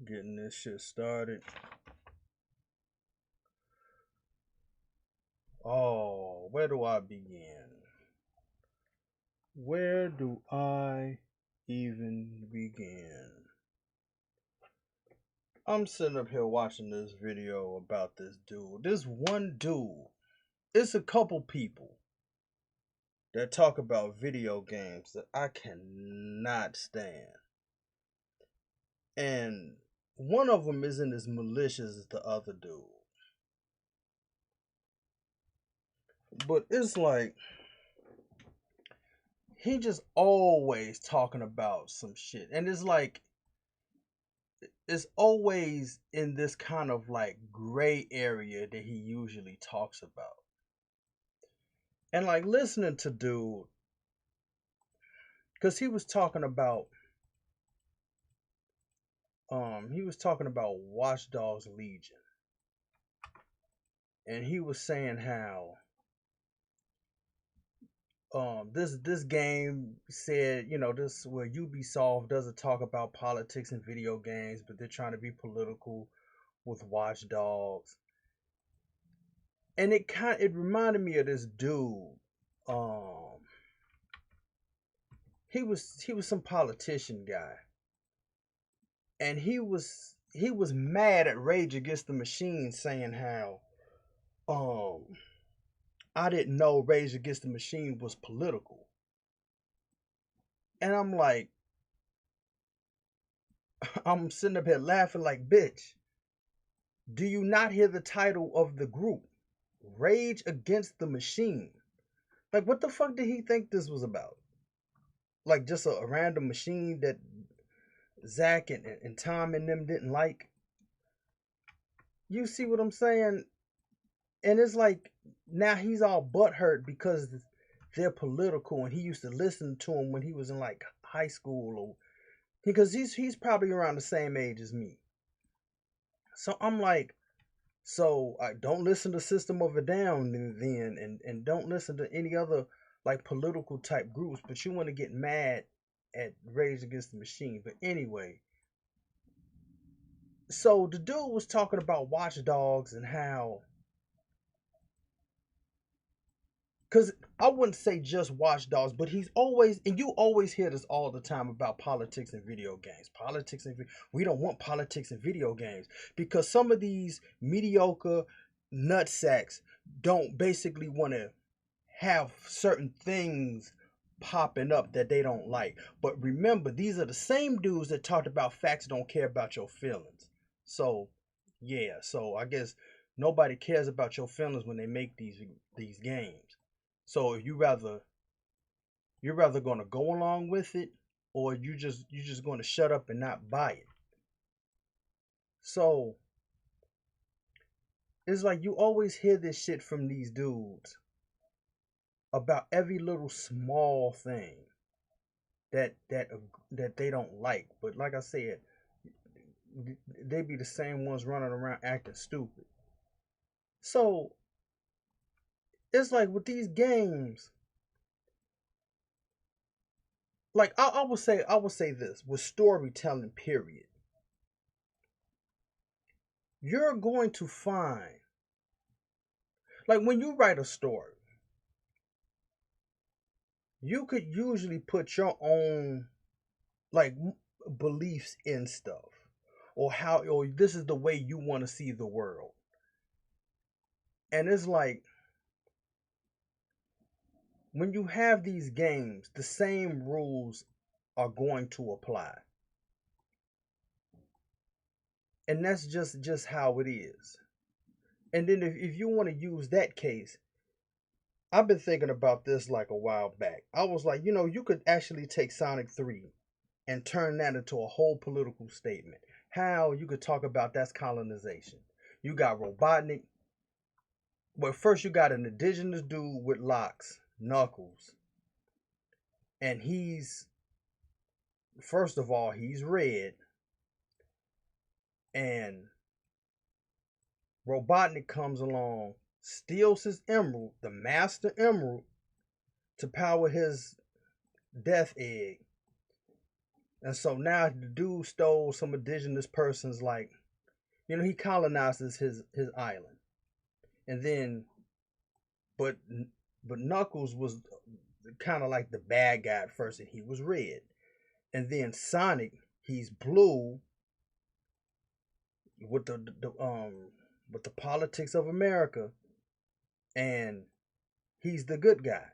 Getting this shit started. Oh, where do I begin? Where do I even begin? I'm sitting up here watching this video about this dude. This one dude. It's a couple people that talk about video games that I cannot stand. And one of them isn't as malicious as the other dude. But it's like he just always talking about some shit. And it's like it's always in this kind of like gray area that he usually talks about. And like listening to dude, because he was talking about Watch Dogs Legion. And he was saying how this game said, this where Ubisoft doesn't talk about politics in video games, but they're trying to be political with Watch Dogs. And it reminded me of this dude. Um he was some politician guy. And he was mad at Rage Against the Machine saying how um I didn't know Rage Against the Machine was political. And I'm like, I'm sitting up here laughing like, bitch, do you not hear the title of the group? Rage Against the Machine. Like, what the fuck did he think this was about? Like, just a random machine that Zach and Tom and them didn't like? You see what I'm saying? And it's like, now he's all butthurt because they're political and he used to listen to them when he was in like high school or because he's probably around the same age as me. So I'm like, so I don't listen to System of a Down then, and don't listen to any other like political type groups, but you want to get mad at Rage Against the Machine. But anyway, so the dude was talking about Watch Dogs and how, because I wouldn't say just Watch Dogs, but he's always, and you always hear this all the time about politics and video games. We don't want politics in video games because some of these mediocre nutsacks don't basically want to have certain things popping up that they don't like. But remember, these are the same dudes that talked about facts don't care about your feelings. So, yeah, so I guess nobody cares about your feelings when they make these games. So if you're rather going to go along with it or you just going to shut up and not buy it. So, it's like you always hear this shit from these dudes about every little small thing that that that they don't like. But like I said, they be the same ones running around acting stupid. So it's like with these games, like I would say this with storytelling. Period. You're going to find like when you write a story, you could usually put your own like beliefs in stuff or this is the way you want to see the world. And it's like when you have these games, the same rules are going to apply. And that's just how it is. And then if you want to use that case, I've been thinking about this like a while back. I was like, you could actually take Sonic 3 and turn that into a whole political statement. How you could talk about that's colonization. You got Robotnik. Well, first you got an indigenous dude with locks, Knuckles, and he's first of all he's red, and Robotnik comes along, steals his emerald, the Master Emerald, to power his Death Egg, And so now the dude stole some indigenous person's, like, he colonizes his island. And then but but Knuckles was kind of like the bad guy at first, and he was red. And then Sonic, he's blue with the politics of America, and he's the good guy,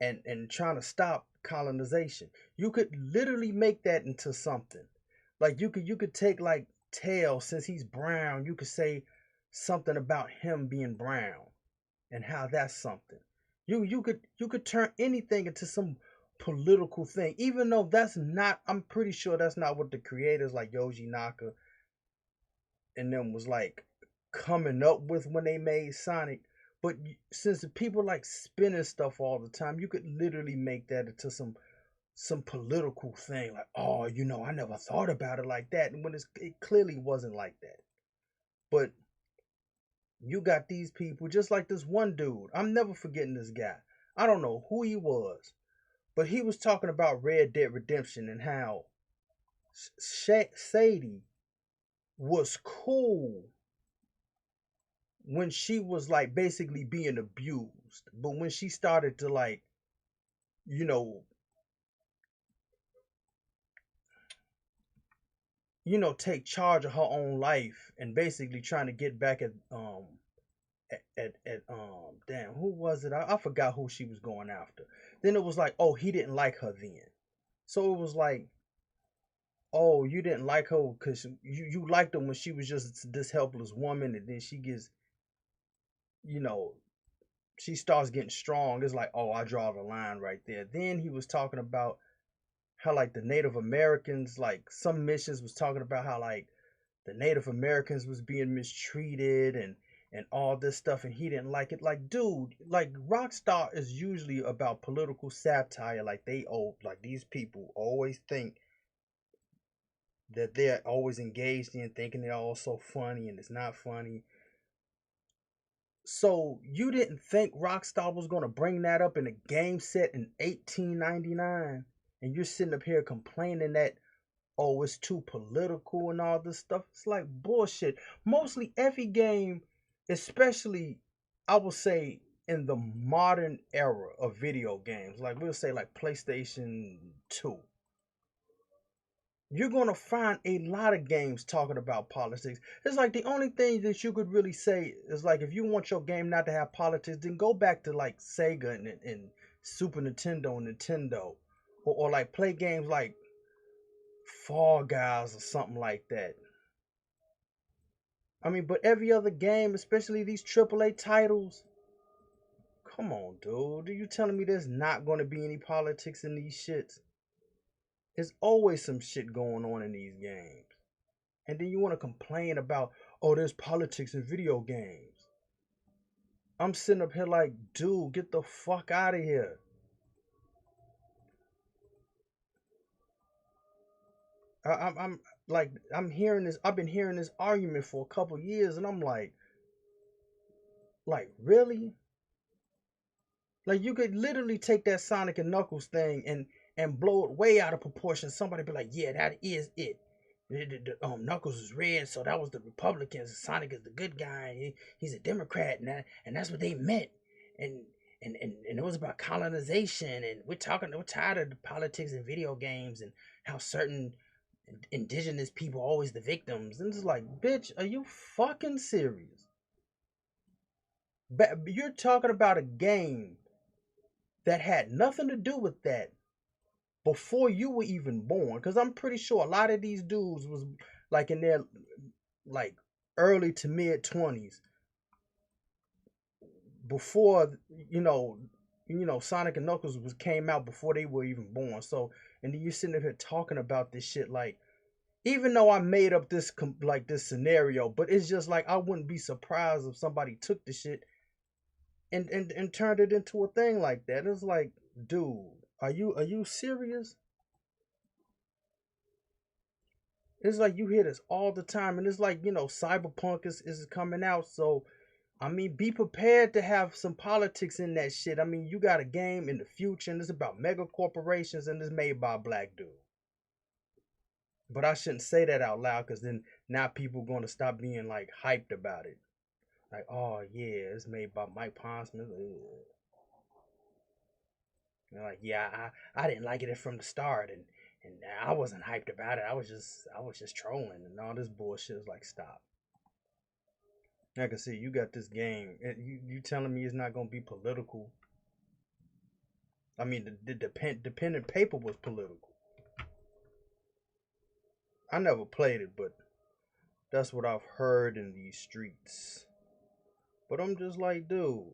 and trying to stop colonization. You could literally make that into something. Like you could take like Tails, since he's brown, you could say something about him being brown and how that's something. You could turn anything into some political thing, even though that's not. I'm pretty sure that's not what the creators like Yoji Naka and them was like coming up with when they made Sonic. But since the people like spinning stuff all the time, you could literally make that into some political thing. Like, oh, I never thought about it like that, and when it clearly wasn't like that. But you got these people, just like this one dude. I'm never forgetting this guy. I don't know who he was, but he was talking about Red Dead Redemption and how Sadie was cool when she was like basically being abused. But when she started to like, you know, take charge of her own life and basically trying to get back at damn, who was it? I forgot who she was going after. Then it was like, oh, he didn't like her then. So it was like, oh, you didn't like her because you liked her when she was just this helpless woman, and then she gets, you know, she starts getting strong. It's like, oh, I draw the line right there. Then he was talking about how like the Native Americans, like some missions was talking about how like the Native Americans was being mistreated and all this stuff, and he didn't like it. Like, dude, like Rockstar is usually about political satire. Like like these people always think that they're always engaged in, thinking they're all so funny, and it's not funny. So you didn't think Rockstar was gonna bring that up in a game set in 1899, and you're sitting up here complaining that, oh, it's too political and all this stuff. It's like bullshit. Mostly every game, especially I would say in the modern era of video games, like we'll say like PlayStation 2, you're gonna find a lot of games talking about politics. It's like the only thing that you could really say is like, if you want your game not to have politics, then go back to like Sega and Super Nintendo and Nintendo, or like play games like Fall Guys or something like that. I mean, but every other game, especially these AAA titles, come on, dude. Are you telling me there's not going to be any politics in these shits? There's always some shit going on in these games. And then you want to complain about, oh, there's politics in video games. I'm sitting up here like, dude, get the fuck out of here. I'm like, I'm hearing this. I've been hearing this argument for a couple years, and I'm like, really? Like, you could literally take that Sonic and Knuckles thing and blow it way out of proportion. Somebody be like, yeah, that is it. Knuckles is red, so that was the Republicans. Sonic is the good guy. He's a Democrat, and that's what they meant. And and it was about colonization. And we're tired of the politics in video games and how certain indigenous people are always the victims. And it's like, bitch, are you fucking serious? But you're talking about a game that had nothing to do with that before you were even born. Because I'm pretty sure a lot of these dudes was like in their like early to mid 20s before Sonic and Knuckles was came out before they were even born. So, and then you're sitting here talking about this shit like, even though I made up this like this scenario, but it's just like, I wouldn't be surprised if somebody took the shit and turned it into a thing like that. It's like, dude, are you serious? It's like you hear this all the time, and it's like, Cyberpunk is coming out, so I mean, be prepared to have some politics in that shit. I mean, you got a game in the future, and it's about mega corporations, and it's made by a black dude. But I shouldn't say that out loud because then now people gonna stop being like hyped about it. Like, oh yeah, it's made by Mike Pondsmith. They're like, yeah, I didn't like it from the start, and I wasn't hyped about it. I was just trolling and all this bullshit. Is like, stop. I can see you got this game. You telling me it's not gonna be political? I mean, the pen and paper was political. I never played it, but that's what I've heard in these streets. But I'm just like, dude,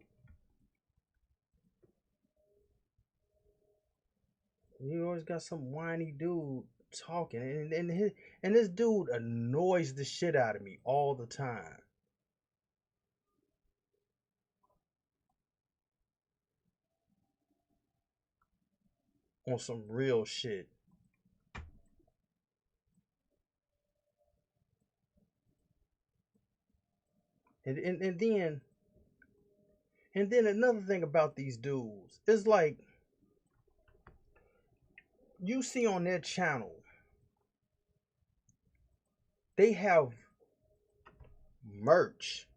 you always got some whiny dude talking, and this dude annoys the shit out of me all the time. On some real shit. And then another thing about these dudes is like you see on their channel, they have merch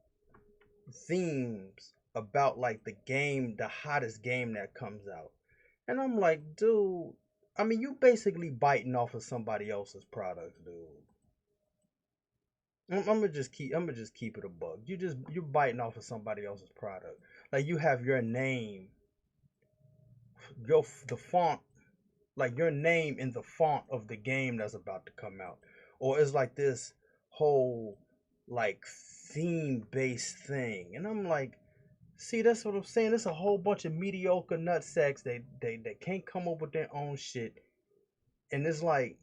themes about like the game, the hottest game that comes out. And I'm like, dude, I mean, you basically biting off of somebody else's products, dude. I'm gonna just keep it a bug. You're biting off of somebody else's product. Like you have your name, the font, like your name in the font of the game that's about to come out, or it's like this whole like theme based thing, and I'm like, see, that's what I'm saying. It's a whole bunch of mediocre nutsacks. They can't come up with their own shit, and it's like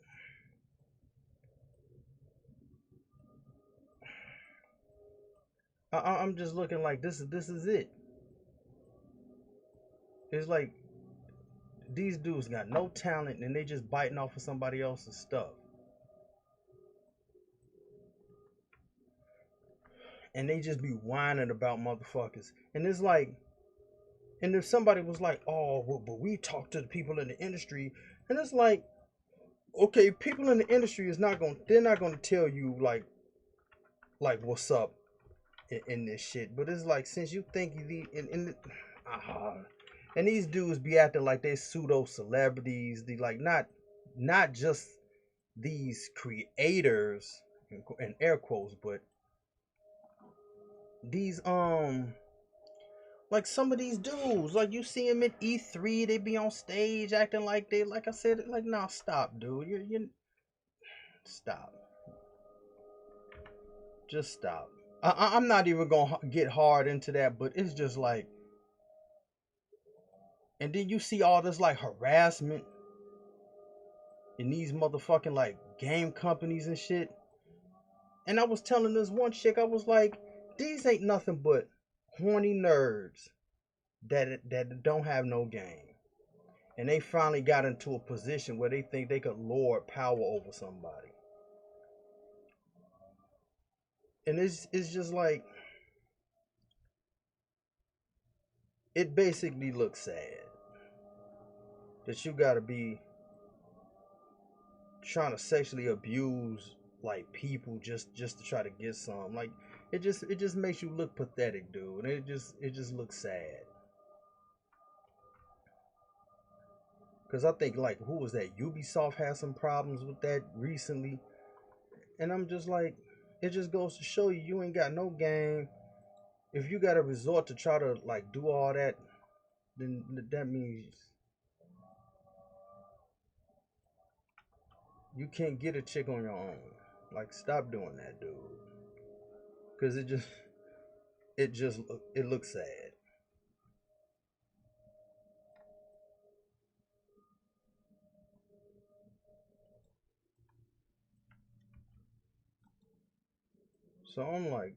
I'm just looking like this is it. It's like these dudes got no talent and they just biting off of somebody else's stuff. And they just be whining about motherfuckers. And it's like, and if somebody was like, oh, well, but we talk to the people in the industry, and it's like, okay, people in the industry they're not gonna tell you like what's up in this shit. But it's like, since you think uh, and these dudes be acting like they pseudo celebrities, they like not just these creators in air quotes, but these like some of these dudes, like you see them at E3, they be on stage acting like they, like I said, like, nah, stop, dude, you stop, just stop. I'm not even gonna get hard into that, but it's just like, and then you see all this like harassment in these motherfucking like game companies and shit. And I was telling this one chick, I was like, these ain't nothing but horny nerds that don't have no game. And they finally got into a position where they think they could lord power over somebody. And it's just like, it basically looks sad that you gotta be trying to sexually abuse like people just to try to get some. Like it just makes you look pathetic, dude. And it just looks sad. Cause I think like, who was that? Ubisoft had some problems with that recently. And I'm just like, it just goes to show you, you ain't got no game. If you got to resort to try to like do all that, then that means you can't get a chick on your own. Like, stop doing that, dude. Cause it just it looks sad. So I'm like,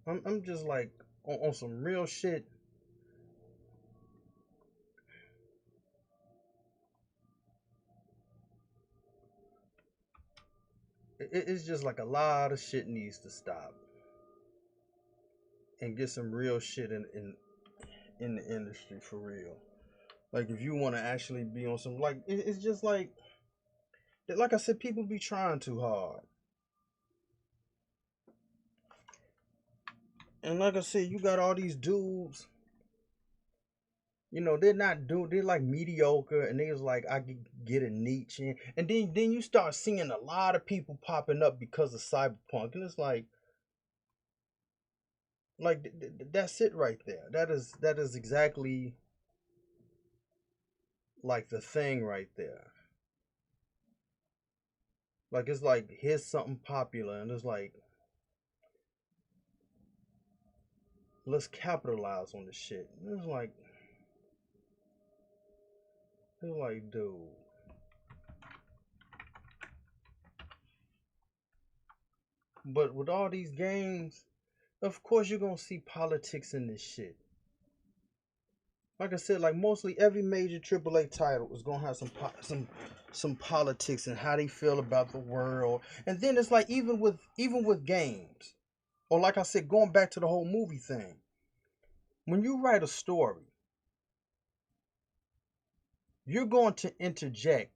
I'm just like on some real shit. It's just like a lot of shit needs to stop and get some real shit in the industry for real. Like if you want to actually be on some like it's just like I said, people be trying too hard. And like I said, you got all these dudes, they're not doing, they're like mediocre, and they was like, I could get a niche in. And then you start seeing a lot of people popping up because of cyberpunk. And it's that's it right there. That is exactly like the thing right there. Like it's like here's something popular, and it's like let's capitalize on the shit. And it's like, dude. But with all these games, of course you're gonna see politics in this shit. Like I said, like mostly every major AAA title is gonna have some politics and how they feel about the world. And then it's like even with games, or like I said, going back to the whole movie thing. When you write a story, you're going to interject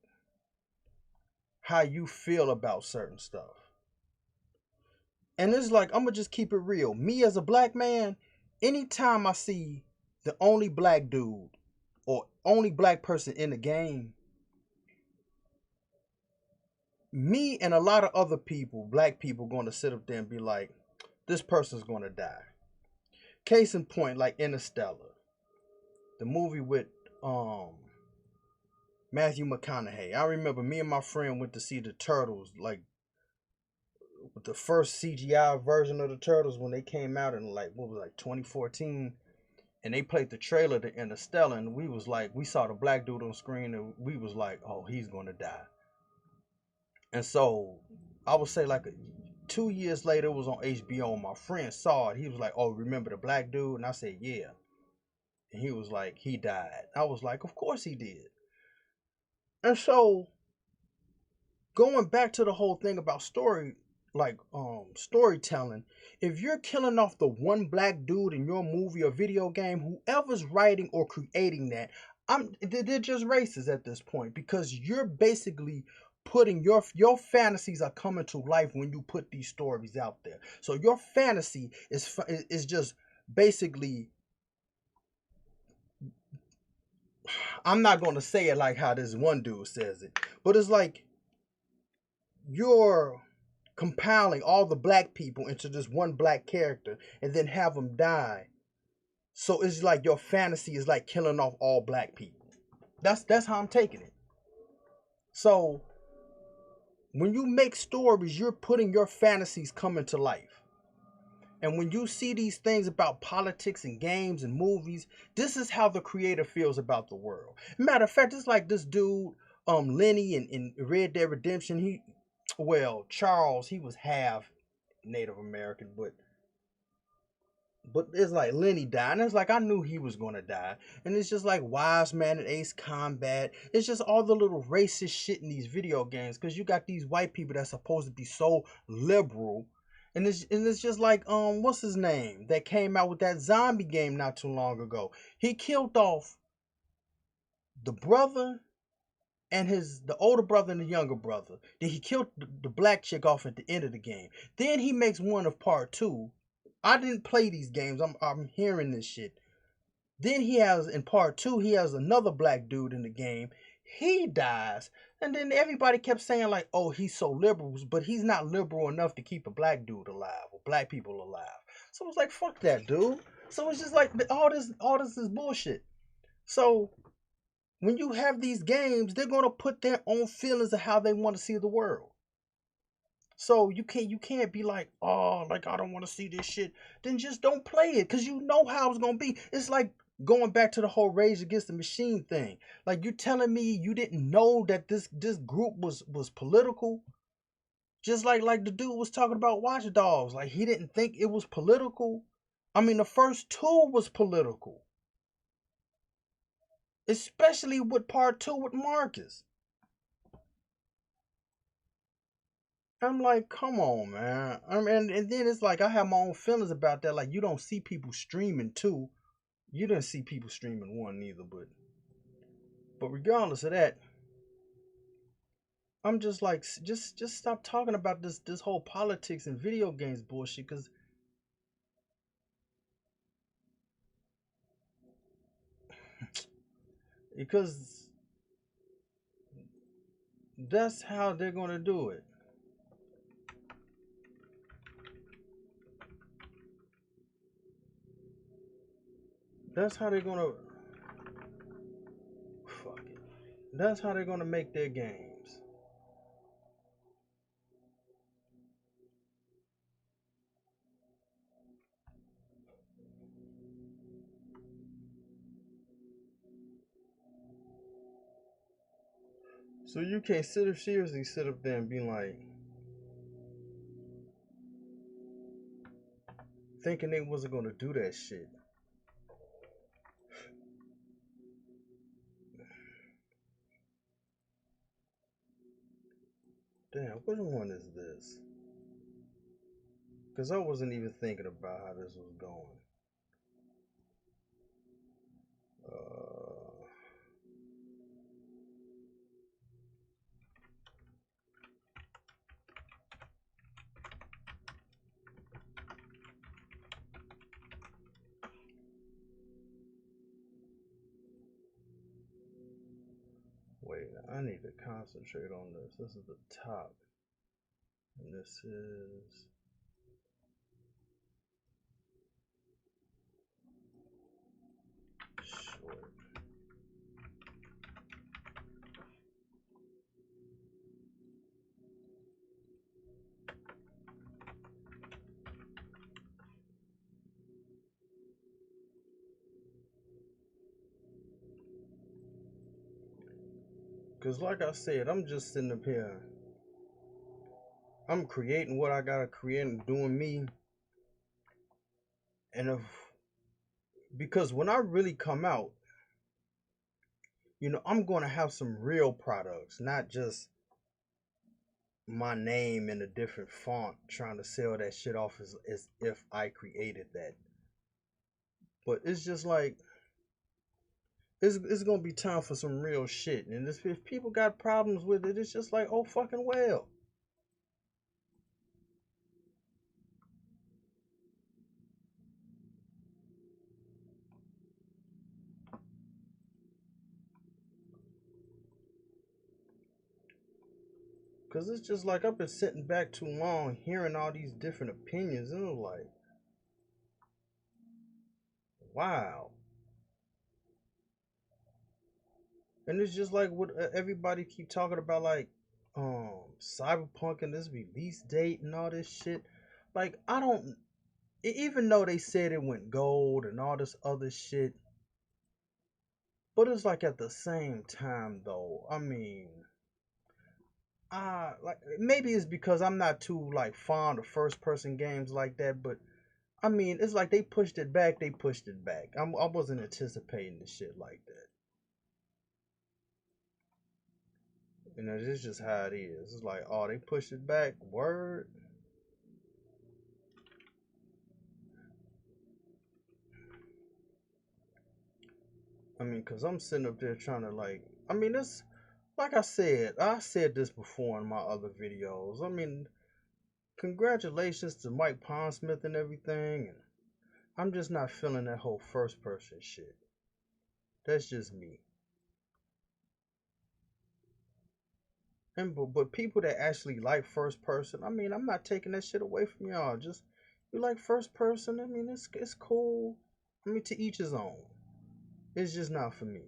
how you feel about certain stuff. And it's like, I'm gonna just keep it real. Me as a black man, anytime I see the only black dude or only black person in the game, me and a lot of other people, black people, going to sit up there and be like, this person's going to die. Case in point, like Interstellar, the movie with Matthew McConaughey. I remember me and my friend went to see the Turtles, like the first CGI version of the Turtles when they came out in like what was it, like 2014, and they played the trailer to Interstellar, and we was like, we saw the black dude on screen, and we was like, oh, he's gonna die. And so I would say like 2 years later, it was on HBO, and my friend saw it. He was like, oh, remember the black dude? And I said, yeah. And he was like, he died. I was like, of course he did. And so going back to the whole thing about storytelling, if you're killing off the one black dude in your movie or video game, whoever's writing or creating that, they're just racist at this point, because you're basically putting your fantasies are coming to life when you put these stories out there. So your fantasy is just basically, I'm not going to say it like how this one dude says it, but it's like you're compiling all the black people into this one black character and then have them die. So it's like your fantasy is like killing off all black people. That's how I'm taking it. So when you make stories, you're putting your fantasies coming to life. And when you see these things about politics and games and movies, this is how the creator feels about the world. Matter of fact, it's like this dude, Lenny in Red Dead Redemption. Charles, he was half Native American, but it's like Lenny died, and it's like I knew he was gonna die. And it's just like Wise Man and Ace Combat. It's just all the little racist shit in these video games, because you got these white people that's supposed to be so liberal. And it's just like what's his name that came out with that zombie game not too long ago. He killed off the brother and the older brother and the younger brother. Then he killed the black chick off at the end of the game. Then he makes one of part two. I didn't play these games. I'm hearing this shit. Then he has in part two, he has another black dude in the game. He dies. And then everybody kept saying like, oh, he's so liberal, but he's not liberal enough to keep a black dude alive or black people alive. So it's like, fuck that dude. So it's just like all this is bullshit. So when you have these games, they're gonna put their own feelings of how they want to see the world. So you can't be like, oh, like I don't want to see this shit. Then just don't play it, because you know how it's gonna be. It's like going back to the whole Rage Against the Machine thing. Like, you telling me you didn't know that this group was political? Just like the dude was talking about Watch Dogs. Like, he didn't think it was political. I mean, the first two was political, especially with part two with Marcus. I'm like, come on, man. I mean, and then it's like I have my own feelings about that. Like, you don't see people streaming two. You didn't see people streaming one neither, but But regardless of that, I'm just like, just stop talking about this whole politics and video games bullshit, because that's how they're gonna do it. That's how they're gonna fuck it. That's how they're gonna make their games. So you can't seriously sit up there and be like thinking they wasn't gonna do that shit. Damn, which one is this? Because I wasn't even thinking about how this was going. Uh, Wait, I need to concentrate on this. This is the top. And this is short. Because, like I said, I'm just sitting up here. I'm creating what I gotta create and doing me. And if, because when I really come out, I'm gonna have some real products, not just my name in a different font trying to sell that shit off as if I created that. But it's just like it's gonna be time for some real shit. And if people got problems with it, it's just like, oh fucking well. Cause it's just like I've been sitting back too long hearing all these different opinions and I'm like, wow. And it's just like what everybody keep talking about, like cyberpunk and this release date and all this shit. Like I don't, even though they said it went gold and all this other shit, but it's like at the same time though, I mean, like maybe it's because I'm not too like fond of first person games like that, but I mean it's like they pushed it back, they pushed it back. I wasn't anticipating the shit like that. It's just how it is. It's like, oh, they pushed it back. Word. I mean, cause I'm sitting up there trying to like. I mean, it's like I said this before in my other videos. I mean, congratulations to Mike Pondsmith and everything. And I'm just not feeling that whole first person shit. That's just me. But people that actually like first person, I mean, I'm not taking that shit away from y'all. Just you like first person. I mean, it's cool. I mean, to each his own. It's just not for me.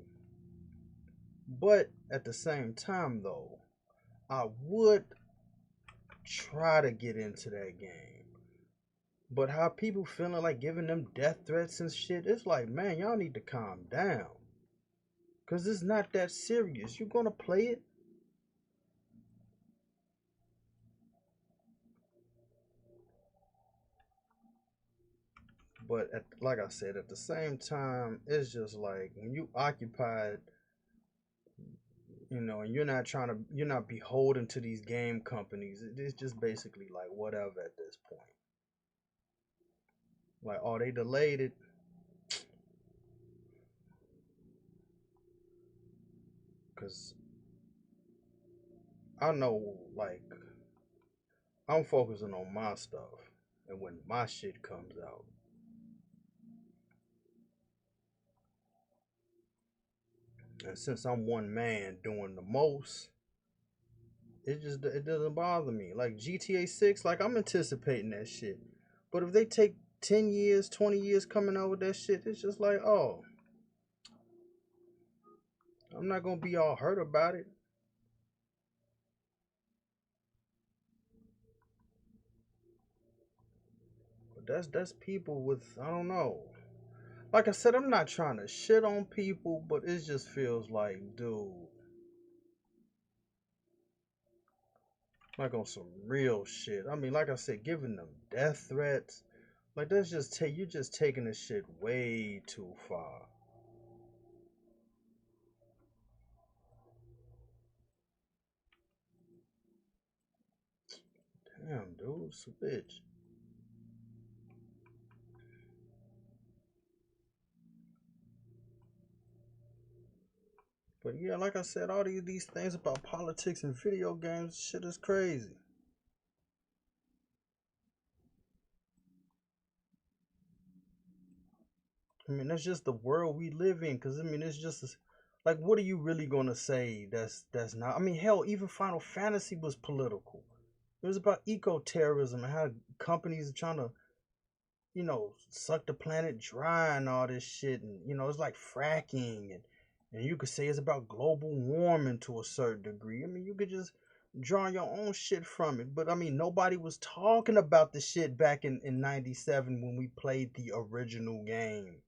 But at the same time, though, I would try to get into that game. But how people feeling like giving them death threats and shit, it's like, man, y'all need to calm down. Cause it's not that serious. You're gonna play it. But like I said, at the same time, it's just like when you occupied, and you're not beholden to these game companies. It's just basically like whatever at this point. Like, oh, they delayed it. Cause I know, like, I'm focusing on my stuff, and when my shit comes out, and since I'm one man doing the most, it doesn't bother me. Like GTA 6, like I'm anticipating that shit. But if they take 10 years, 20 years coming out with that shit, it's just like, oh, I'm not gonna be all hurt about it. But that's people with, I don't know. Like I said, I'm not trying to shit on people, but it just feels like, dude, like on some real shit. I mean, like I said, giving them death threats, like that's just you just taking this shit way too far. Damn, dude, it's a bitch. But yeah, like I said, all these things about politics and video games, shit is crazy. I mean, that's just the world we live in. Cause I mean, it's just like, what are you really gonna say? That's not. I mean, hell, even Final Fantasy was political. It was about eco terrorism and how companies are trying to, suck the planet dry and all this shit. And it's like fracking, and you could say it's about global warming to a certain degree. I mean, you could just draw your own shit from it. But I mean, nobody was talking about the shit back in '97 when we played the original game.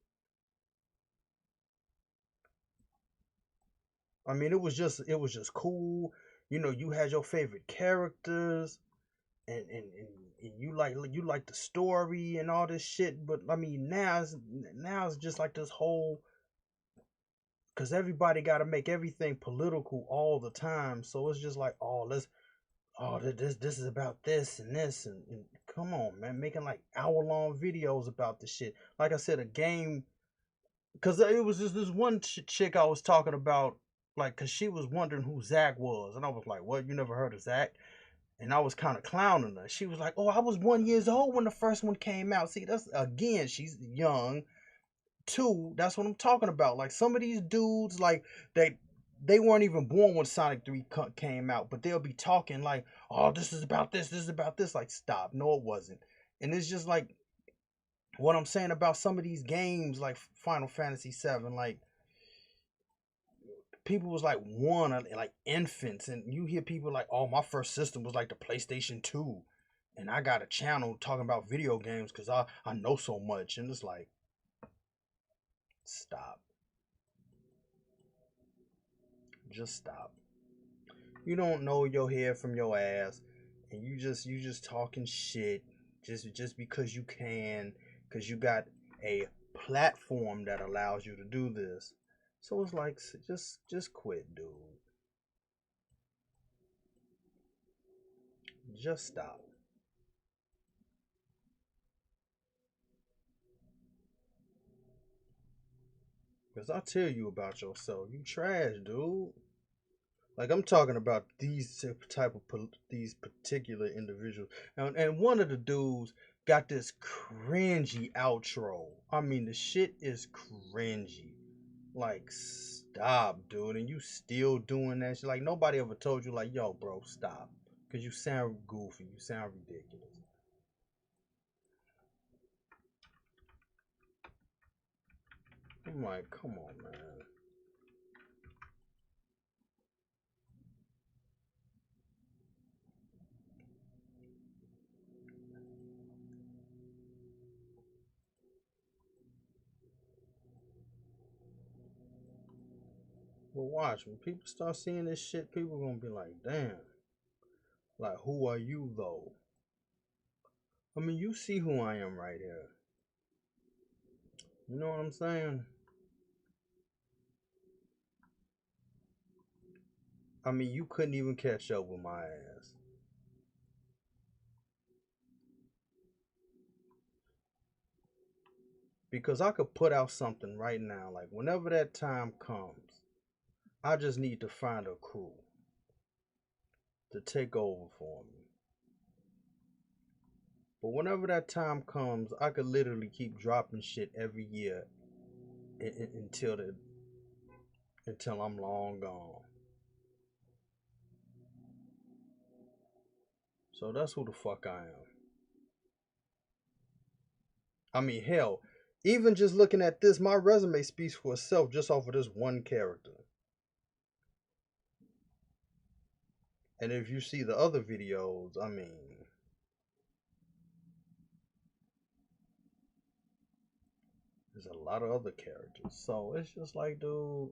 I mean, it was just cool. You had your favorite characters, and you like the story and all this shit. But I mean, now it's just like this whole, because everybody got to make everything political all the time. So it's just like, oh, this is about this and this, and come on, man, making like hour-long videos about the shit. Like I said, a game, because it was just this one chick I was talking about, like, because she was wondering who Zach was, and I was like, what, you never heard of Zach? And I was kind of clowning her. She was like, oh, I was 1 years old when the first one came out. See, that's, again, she's young. Two, that's what I'm talking about. Like, some of these dudes, like, they weren't even born when Sonic 3 came out, but they'll be talking like, oh, this is about this. Like, stop. No, it wasn't. And it's just like what I'm saying about some of these games, like Final Fantasy 7. Like, people was like one, like infants, and you hear people like, oh, my first system was like the PlayStation 2, and I got a channel talking about video games because I know so much. And it's like, stop. Just stop. You don't know your hair from your ass, and you just talking shit just because you can, because you got a platform that allows you to do this. So it's like, just quit, dude. Just stop. Because I tell you about yourself, you trash, dude. Like, I'm talking about these type of these particular individuals, and one of the dudes got this cringy outro. I mean, the shit is cringy. Like, stop, dude, and you still doing that shit. Like, nobody ever told you, like, yo, bro, stop, because you sound goofy, you sound ridiculous. I'm like, come on, man. But watch, when people start seeing this shit, people gonna be like, damn, like, who are you though? I mean, you see who I am right here. You know what I'm saying? I mean, you couldn't even catch up with my ass. Because I could put out something right now, like whenever that time comes, I just need to find a crew to take over for me. But whenever that time comes, I could literally keep dropping shit every year until I'm long gone. So that's who the fuck I am. I mean, hell, even just looking at this, my resume speaks for itself just off of this one character. And if you see the other videos, I mean, there's a lot of other characters. So it's just like, dude.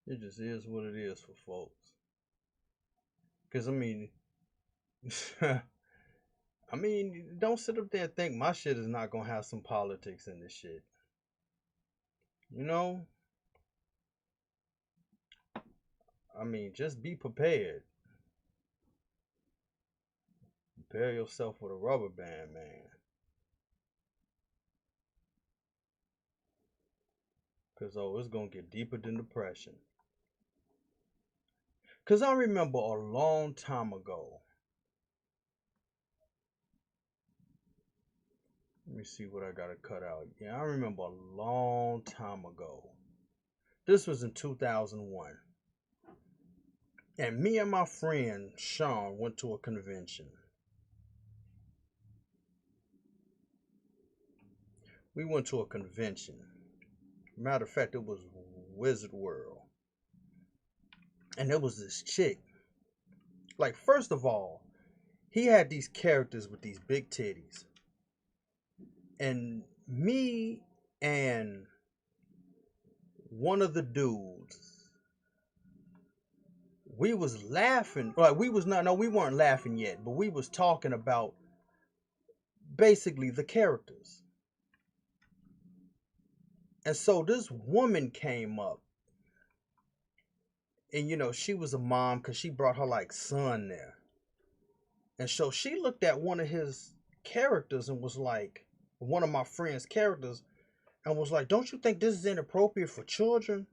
It just is what it is for folks. Because, I mean, don't sit up there and think my shit is not going to have some politics in this shit. You know? I mean, just be prepared. Prepare yourself with a rubber band, man. Because, it's going to get deeper than depression. Because I remember a long time ago. Let me see what I got to cut out. Yeah, I remember a long time ago. This was in 2001. And me and my friend Sean went to a convention. We went to a convention. Matter of fact, it was Wizard World. And there was this chick. Like, first of all, he had these characters with these big titties. And me and one of the dudes, we was laughing. Like, we weren't laughing yet, but we was talking about basically the characters. And so this woman came up. And, she was a mom because she brought her, like, son there. And so she looked at one of his characters and was like, one of my friend's characters, and was like, don't you think this is inappropriate for children?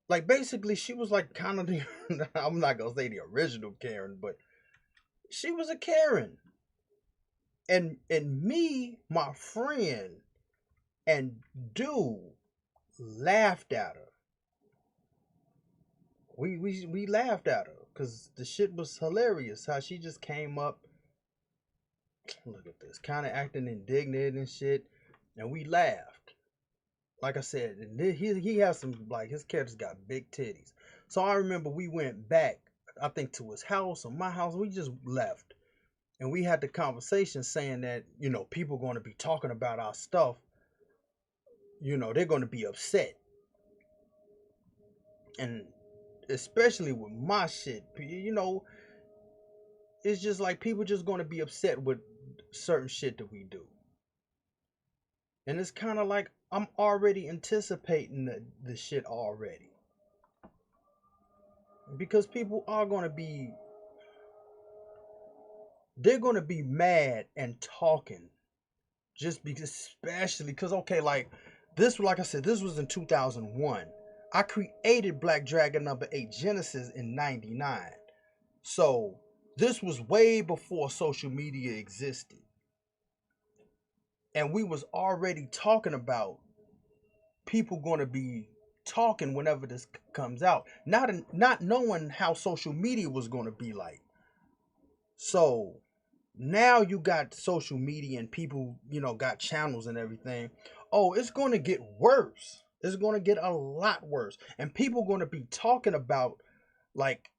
Like, basically, she was like kind of the, I'm not going to say the original Karen, but she was a Karen. And me, my friend, and dude laughed at her. We laughed at her because the shit was hilarious. How she just came up, look at this, kind of acting indignant and shit, and we laughed. Like I said, he has some, like, his character's got big titties. So I remember we went back, I think, to his house or my house. We just left, and we had the conversation saying that people going to be talking about our stuff. They're going to be upset, and especially with my shit, it's just like people just going to be upset with certain shit that we do. And it's kind of like I'm already anticipating the shit already. Because people are going to be, they're going to be mad and talking. Just because, especially because, okay, like this, like I said, this was in 2001. I created Black Dragon number 8 Genesis in 99. So this was way before social media existed. And we was already talking about people going to be talking whenever this comes out, not knowing how social media was going to be like. So now you got social media and people, got channels and everything. Oh, it's going to get worse. It's going to get a lot worse, and people going to be talking about like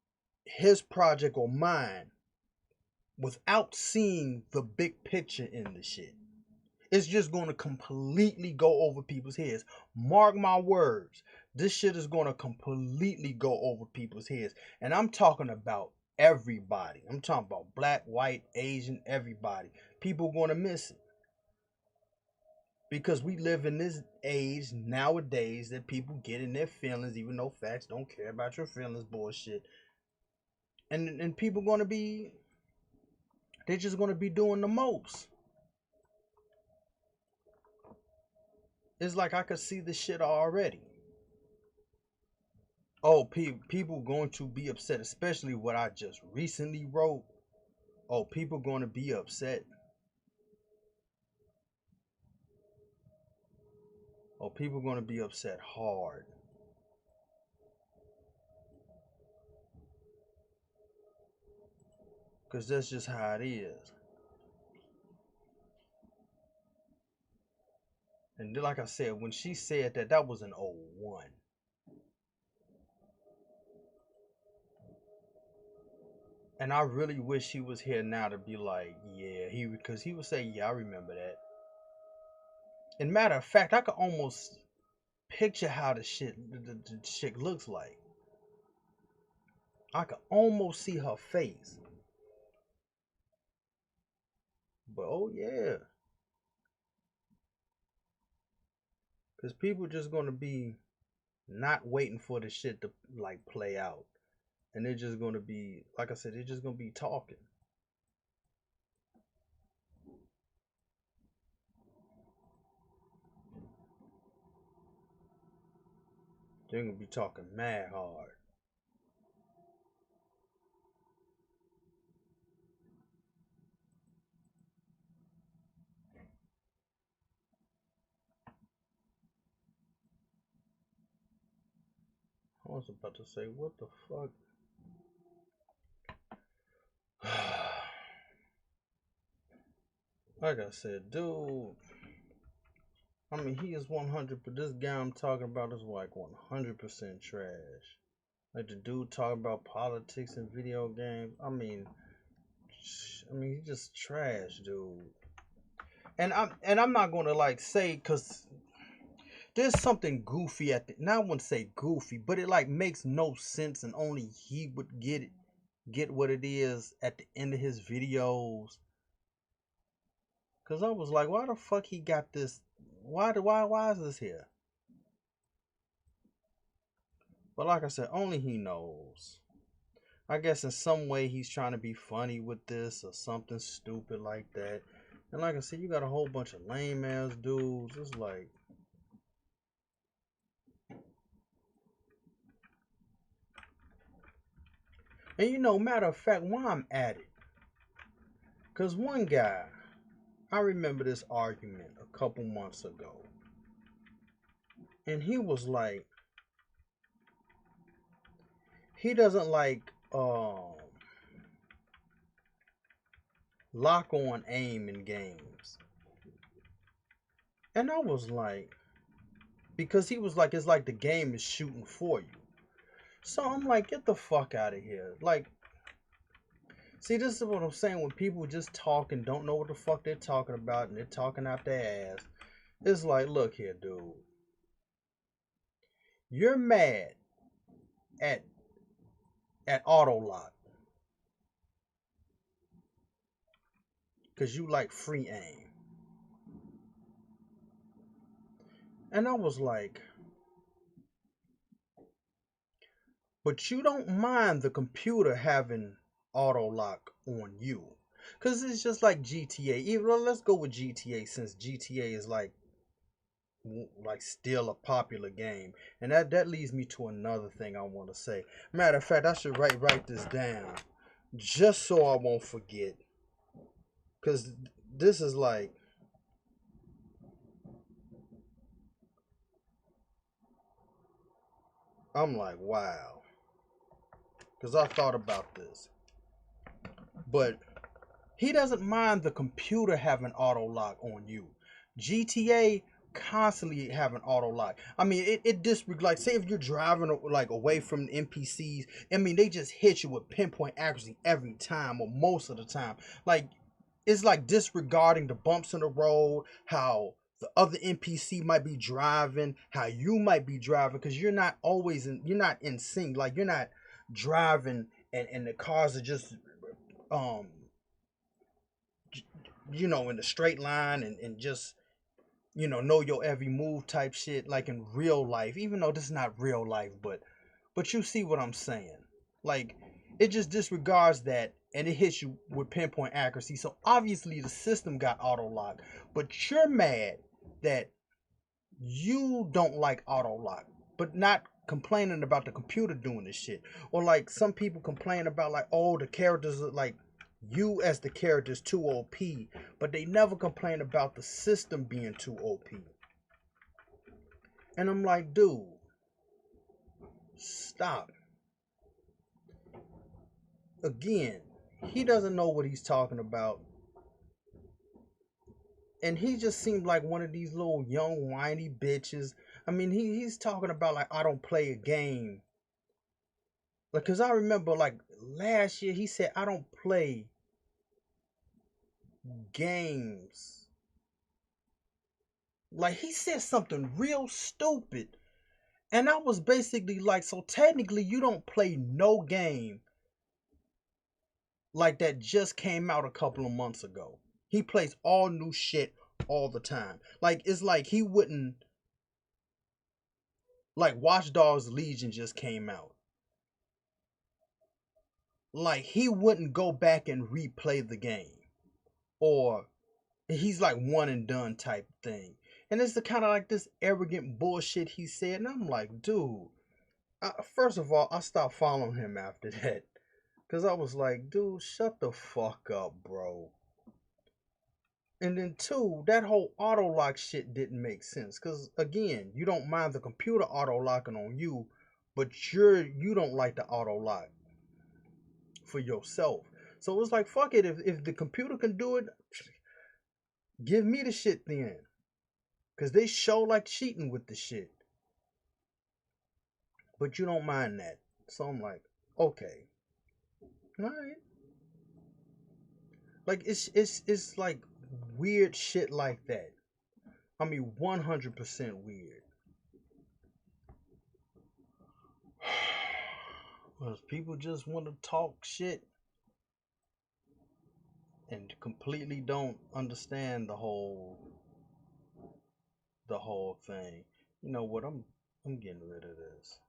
his project or mine without seeing the big picture in the shit. It's just going to completely go over people's heads. Mark my words. This shit is going to completely go over people's heads. And I'm talking about everybody. I'm talking about black, white, Asian, everybody. People going to miss it. Because we live in this age nowadays that people get in their feelings, even though facts don't care about your feelings bullshit. And people going to be, They're just gonna be doing the most. It's like I could see the shit already. Oh, people going to be upset, especially what I just recently wrote. Oh, people going to be upset. Oh, people going to be upset hard. Because that's just how it is. And like I said, when she said that, that was an 01. And I really wish he was here now to be like, yeah, because he would say, yeah, I remember that. And matter of fact, I could almost picture how the chick looks like. I could almost see her face. But oh yeah. Because people just going to be not waiting for the shit to like play out. And they're just going to be, like I said, they're just going to be talking. They're going to be talking mad hard. I was about to say, what the fuck? Like I said, dude. I mean, he is 100, but this guy I'm talking about is like 100% trash. Like the dude talking about politics and video games. I mean, he's just trash, dude. And I'm not gonna like say because there's something goofy at the. Now I wouldn't say goofy, but it like makes no sense, and only he would get what it is at the end of his videos. Cause I was like, why the fuck he got this? Why is this here? But like I said, only he knows. I guess in some way he's trying to be funny with this or something stupid like that. And like I said, you got a whole bunch of lame ass dudes. It's like, and you know, matter of fact, while I'm at it, cause one guy, I remember this argument a couple months ago, and he was like, he doesn't like lock on aim in games. And I was like, because he was like, it's like the game is shooting for you. So I'm like, get the fuck out of here. Like, see, this is what I'm saying. When people just talk and don't know what the fuck they're talking about and they're talking out their ass, it's like, look here, dude. You're mad at auto lock because you like free aim. And I was like, but you don't mind the computer having auto lock on you. Because it's just like GTA. Even let's go with GTA, since GTA is like still a popular game. And that leads me to another thing I want to say. Matter of fact, I should write this down just so I won't forget. Because this is like, I'm like, wow. Because I thought about this. But he doesn't mind the computer having auto lock on you. GTA constantly having auto lock. I mean, it disregard, like, say if you're driving like away from the NPCs, I mean, they just hit you with pinpoint accuracy every time or most of the time. Like, it's like disregarding the bumps in the road, how the other NPC might be driving, how you might be driving, because you're not in sync. Like, you're not driving and the cars are just in the straight line and just know your every move type shit, like in real life, even though this is not real life, but you see what I'm saying. Like, it just disregards that and it hits you with pinpoint accuracy. So obviously the system got auto lock, but you're mad that you don't like auto lock, but not complaining about the computer doing this shit. Or like some people complain about like, oh, the characters are like you as the character is too OP, but they never complain about the system being too OP. And I'm like, dude, stop. Again, he doesn't know what he's talking about. And he just seemed like one of these little young whiny bitches. I mean, he's talking about like I don't play a game. Like, cause I remember like last year he said I don't play games. Like he said something real stupid. And I was basically like, so technically you don't play no game like that just came out a couple of months ago. He plays all new shit all the time. Like it's like he wouldn't, like Watch Dogs Legion just came out. Like he wouldn't go back and replay the game. Or he's like one and done type thing. And it's the kind of like this arrogant bullshit he said. And I'm like, dude, first of all, I stopped following him after that. Because I was like, dude, shut the fuck up, bro. And then two, that whole auto lock shit didn't make sense. Because again, you don't mind the computer auto locking on you, but you don't like the auto lock for yourself. So it was like, fuck it. If the computer can do it, give me the shit then. Because they show like cheating with the shit. But you don't mind that. So I'm like, okay. Alright. Like it's like weird shit like that. I mean 100% weird. Because people just want to talk shit and completely don't understand the whole thing. You know what? I'm getting rid of this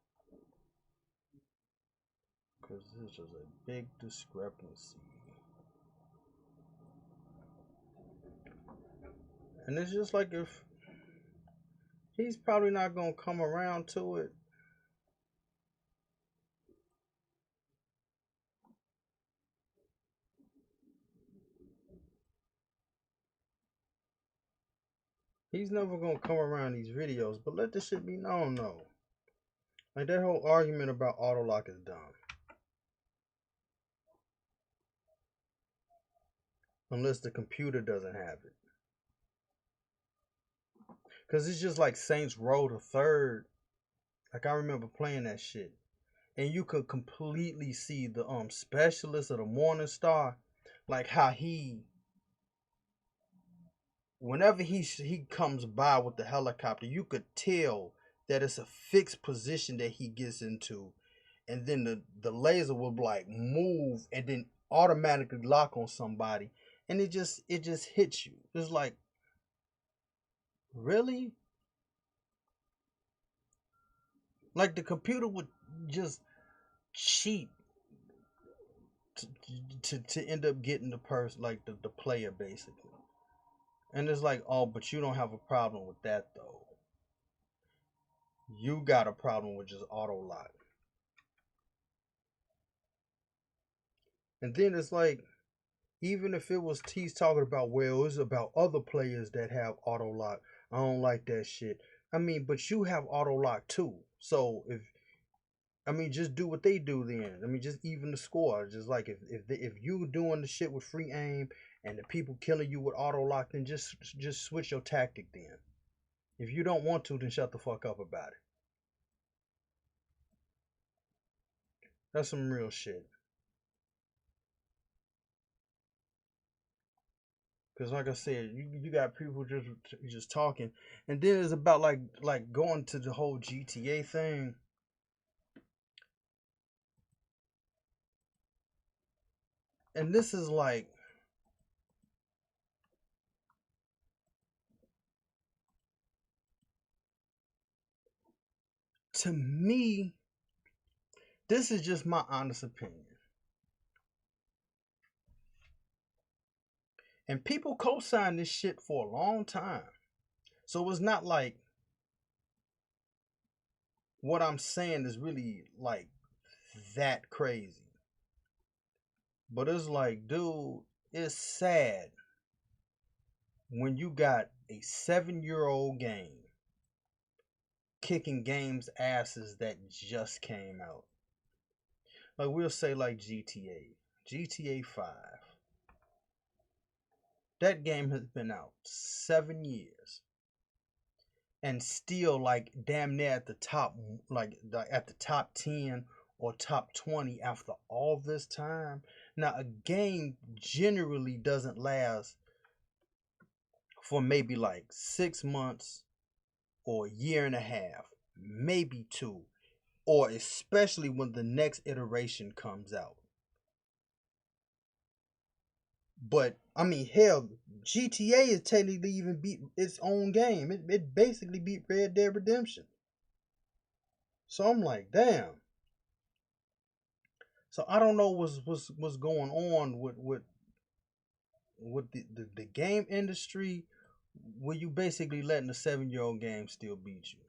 because this is a big discrepancy, and it's just like if he's probably not gonna come around to it. He's never gonna come around these videos, but let this shit be known though. Like that whole argument about auto lock is dumb. Unless the computer doesn't have it. Cause it's just like Saints Row the Third. Like I remember playing that shit. And you could completely see the specialist of the Morning Star, like how he whenever he comes by with the helicopter, you could tell that it's a fixed position that he gets into, and then the laser will like move and then automatically lock on somebody, and it just hits you. It's like, really? Like the computer would just cheat to to end up getting the person, like the player basically. And it's like, oh, but you don't have a problem with that though. You got a problem with just auto lock. And then it's like, even if it was T's talking about, well, it's about other players that have auto lock. I don't like that shit. I mean, but you have auto lock too. So if I mean, just do what they do then. I mean, just even the score. Just like if you doing the shit with free aim and the people killing you with auto lock, then just switch your tactic then. If you don't want to, then shut the fuck up about it. That's some real shit. Cause like I said, you got people just talking, and then it's about like going to the whole GTA thing. And this is like, to me, this is just my honest opinion. And people co-signed this shit for a long time. So it's not like what I'm saying is really like that crazy. But it's like, dude, it's sad when you got a 7-year-old game kicking games asses that just came out. Like we'll say like GTA 5. That game has been out 7 years and still like damn near at the top, like at the top 10 or top 20 after all this time. Now a game generally doesn't last for maybe like 6 months or a year and a half, maybe two, or especially when the next iteration comes out. But I mean, hell, GTA is technically even beat its own game. It basically beat Red Dead Redemption. So I'm like, damn. So I don't know what's going on with the game industry, where you basically letting a 7-year-old game still beat you.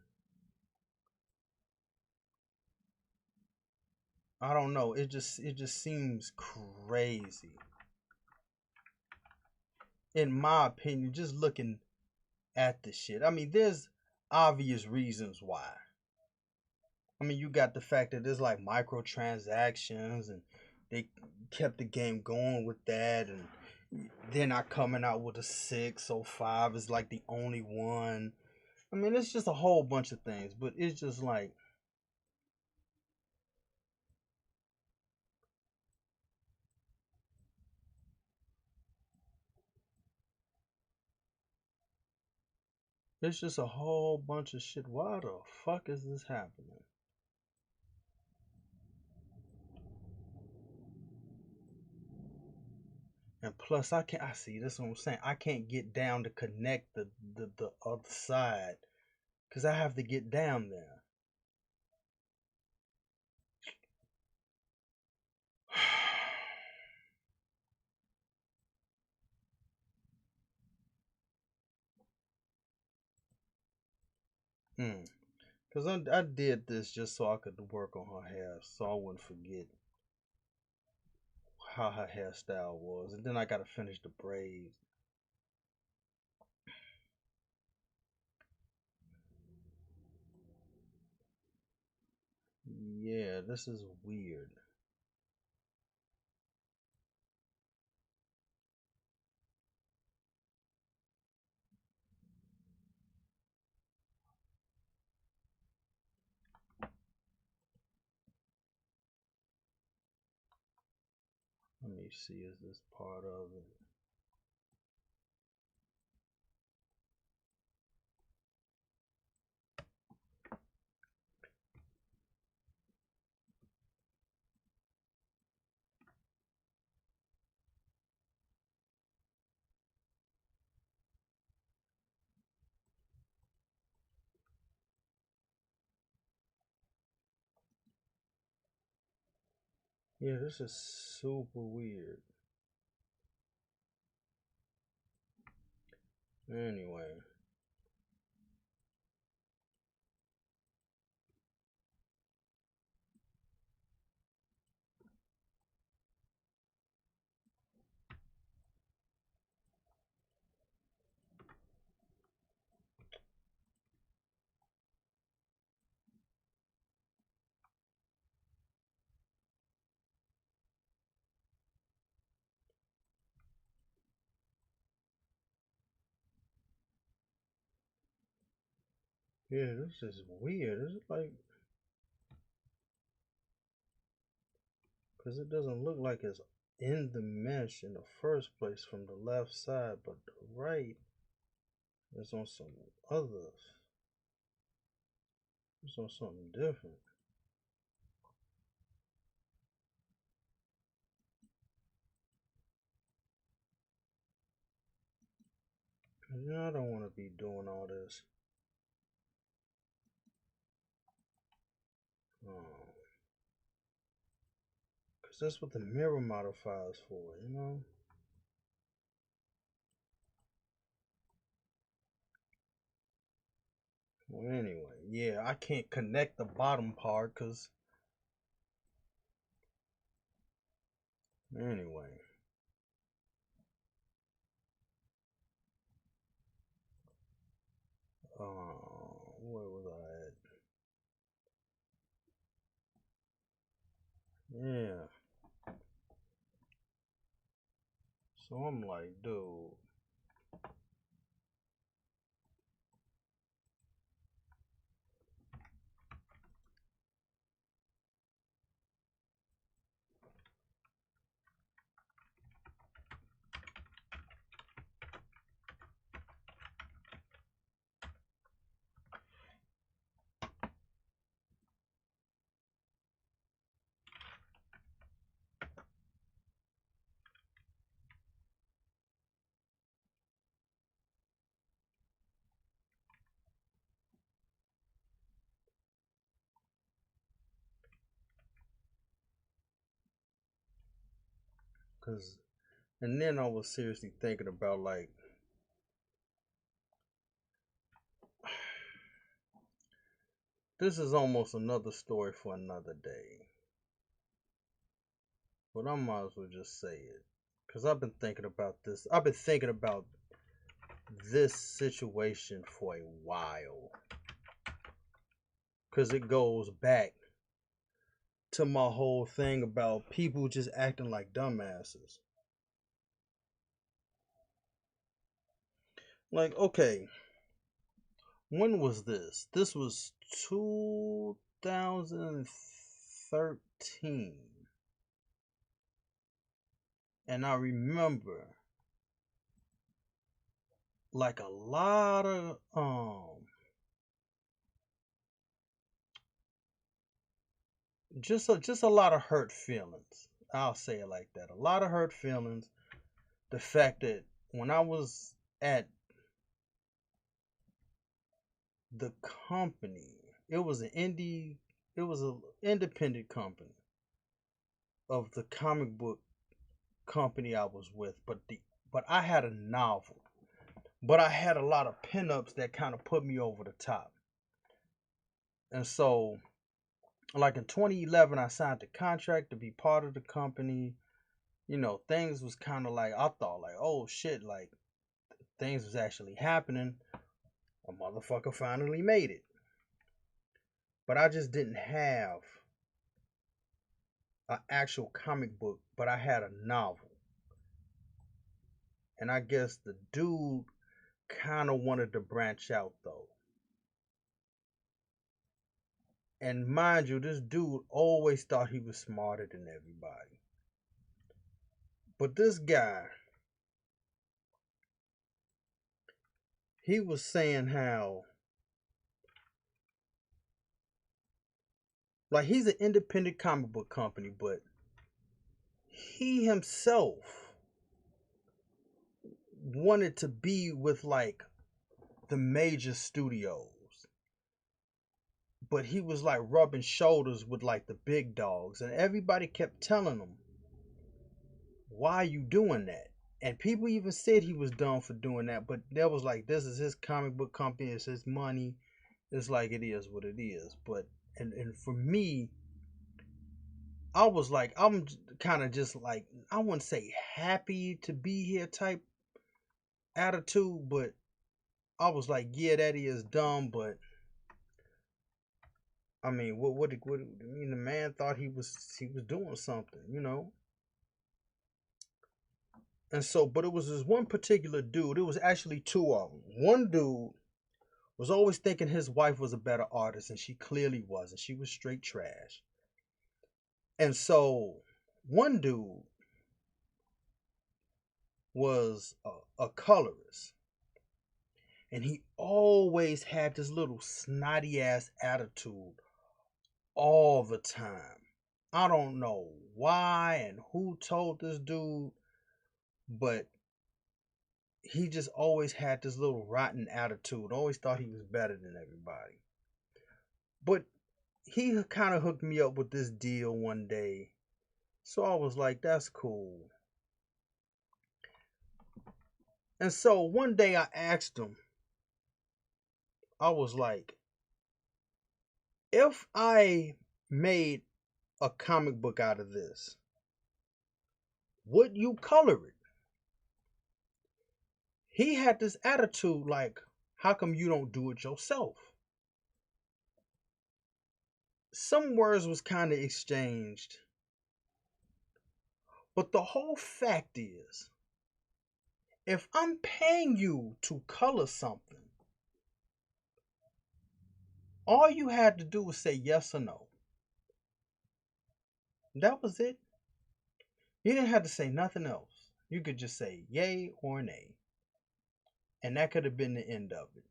I don't know. It just seems crazy. In my opinion, just looking at the shit. I mean, there's obvious reasons why. I mean, you got the fact that there's like microtransactions and they kept the game going with that, and they're not coming out with a 6, so 5 is like the only one. I mean, it's just a whole bunch of things, but it's just like, it's just a whole bunch of shit. Why the fuck is this happening? And plus, I see this is what I'm saying. I can't get down to connect the other side because I have to get down there. Hmm. Because I did this just so I could work on her hair, so I wouldn't forget how her hairstyle was. And then I got to finish the braids. Yeah, this is weird. Let me see, is this part of it? Yeah, this is super weird. Anyway, yeah, this is weird. This is like, because it doesn't look like it's in the mesh in the first place from the left side, but the right is on some other, it's on something different. You know, I don't want to be doing all this. Oh, because that's what the mirror modifier is for, you know? Well, anyway, yeah, I can't connect the bottom part because anyway. Where was I at? Yeah. So I'm like, dude. Cause, and then I was seriously thinking about like, this is almost another story for another day. But I might as well just say it. Cause I've been thinking about this. I've been thinking about this situation for a while. Cause it goes back to my whole thing about people just acting like dumbasses. Like, okay, when was this? This was 2013. And I remember like a lot of just a lot of hurt feelings. I'll say it like that. A lot of hurt feelings. The fact that when I was at the company, it was it was an independent company of the comic book company I was with, but I had a novel. But I had a lot of pinups that kind of put me over the top. And so, like in 2011, I signed the contract to be part of the company. You know, things was kind of like, I thought, like, oh shit, like things was actually happening. A motherfucker finally made it. But I just didn't have an actual comic book, but I had a novel. And I guess the dude kind of wanted to branch out though. And mind you, this dude always thought he was smarter than everybody. But this guy, he was saying how, like, he's an independent comic book company, but he himself wanted to be with, like, the major studios. But he was, like, rubbing shoulders with, like, the big dogs. And everybody kept telling him, why are you doing that? And people even said he was dumb for doing that. But that was like, this is his comic book company. It's his money. It's like, it is what it is. But, and for me, I was like, I'm kind of just like, I wouldn't say happy to be here type attitude, but I was like, yeah, that is dumb, but I mean, what I mean, the man thought he was doing something, you know. And so, but it was this one particular dude. It was actually two of them. One dude was always thinking his wife was a better artist, and she clearly wasn't. She was straight trash. And so, one dude was a colorist, and he always had this little snotty ass attitude all the time. I don't know why and who told this dude, but he just always had this little rotten attitude. Always thought he was better than everybody. But he kind of hooked me up with this deal one day. So I was like, that's cool. And so one day I asked him, I was like, If I made a comic book out of this, would you color it? He had this attitude like, how come you don't do it yourself? Some words was kind of exchanged, but the whole fact is, if I'm paying you to color something, all you had to do was say yes or no. That was it. You didn't have to say nothing else. You could just say yay or nay. And that could have been the end of it.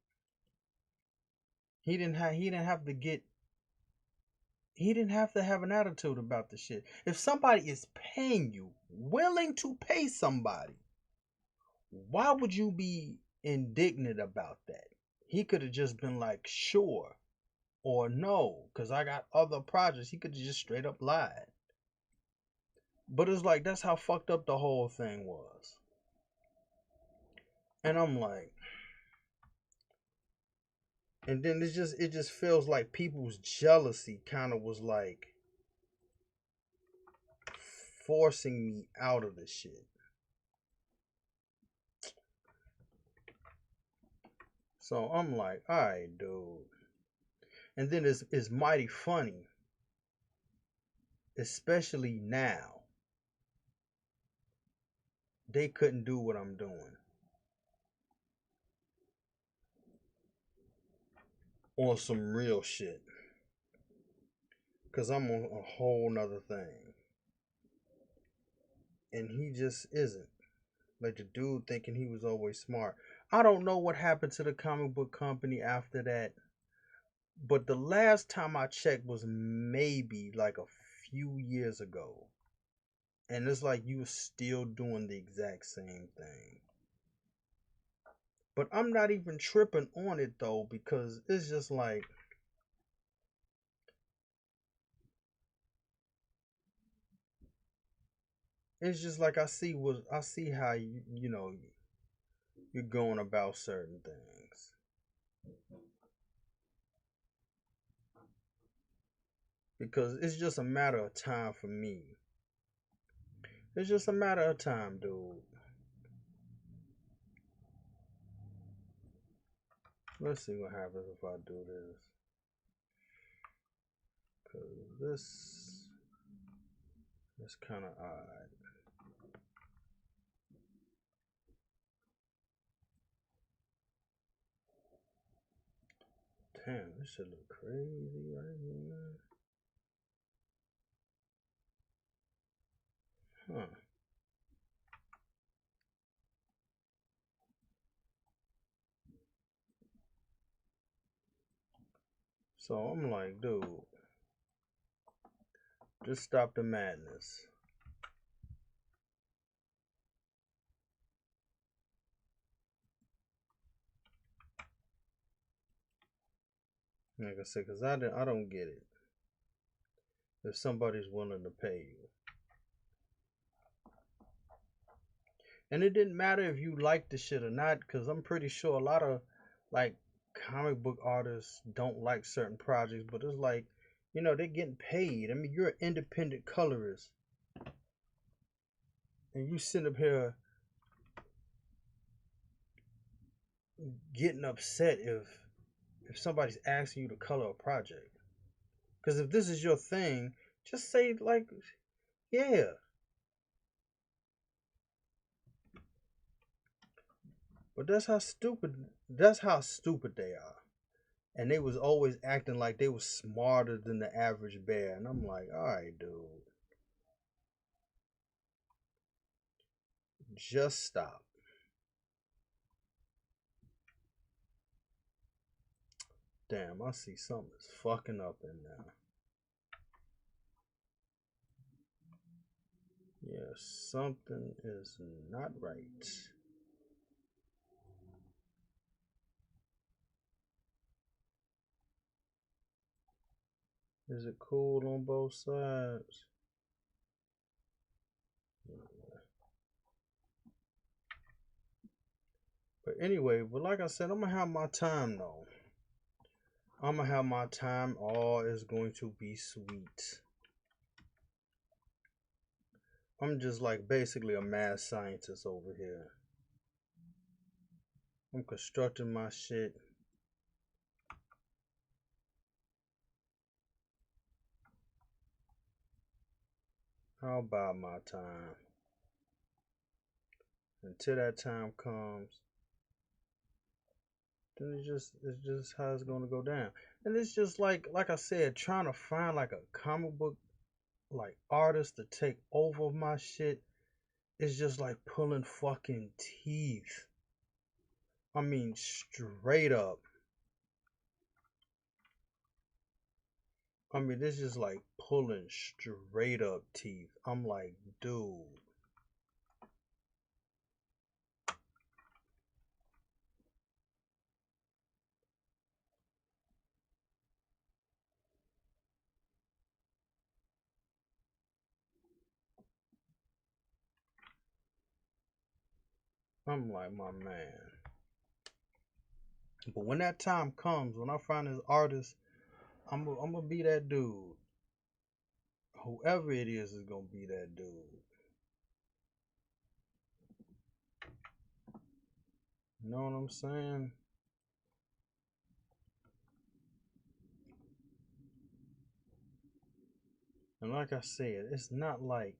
He didn't have to have an attitude about the shit. If somebody is paying you, willing to pay somebody, why would you be indignant about that? He could have just been like, sure, or no, because I got other projects. He could have just straight up lied. But it's like, that's how fucked up the whole thing was. And I'm like, and then it just feels like people's jealousy kind of was like forcing me out of this shit. So I'm like, all right, dude. And then it's mighty funny, especially now. They couldn't do what I'm doing on some real shit, because I'm on a whole nother thing. And he just isn't. Like the dude thinking he was always smart. I don't know what happened to the comic book company after that. But the last time I checked was maybe like a few years ago. And it's like you were still doing the exact same thing. But I'm not even tripping on it though, because it's just like, I see how you're going about certain things. Because it's just a matter of time for me. It's just a matter of time, dude. Let's see what happens if I do this. Because this is kind of odd. Damn, this should look crazy right here. Huh. So I'm like, dude, just stop the madness. Like I said, because I don't get it. If somebody's willing to pay you. And it didn't matter if you liked the shit or not, because I'm pretty sure a lot of like comic book artists don't like certain projects, but it's like, they're getting paid. I mean, you're an independent colorist, and you sit up here getting upset if somebody's asking you to color a project. Because if this is your thing, just say like, yeah. But that's how stupid they are. And they was always acting like they was smarter than the average bear. And I'm like, all right, dude. Just stop. Damn, I see something's fucking up in there. Yeah, something is not right. Is it cool on both sides? But anyway, like I said, I'm gonna have my time though. I'm gonna have my time. All is going to be sweet. I'm just like basically a mad scientist over here. I'm constructing my shit. How about my time? Until that time comes, then it's just how it's gonna go down. And it's just like I said, trying to find like a comic book like artist to take over my shit is just like pulling fucking teeth. I mean, straight up. I mean, this is like pulling straight up teeth. I'm like, dude. I'm like, my man. But when that time comes, when I find this artist, I'm gonna be that dude. Whoever it is gonna be that dude. You know what I'm saying? And like I said, it's not like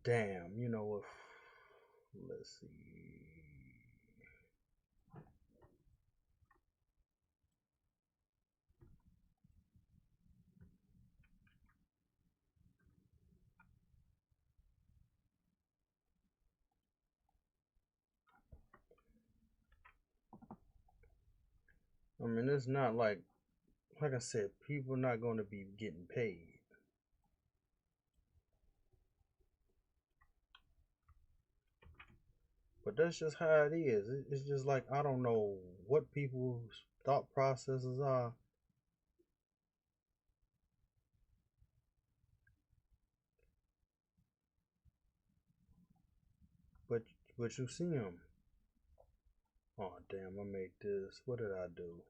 damn, you know what? Let's see. I mean, it's not like I said, people are not going to be getting paid. But that's just how it is. It's just like I don't know what people's thought processes are. But but you see them. Oh damn! I made this. What did I do?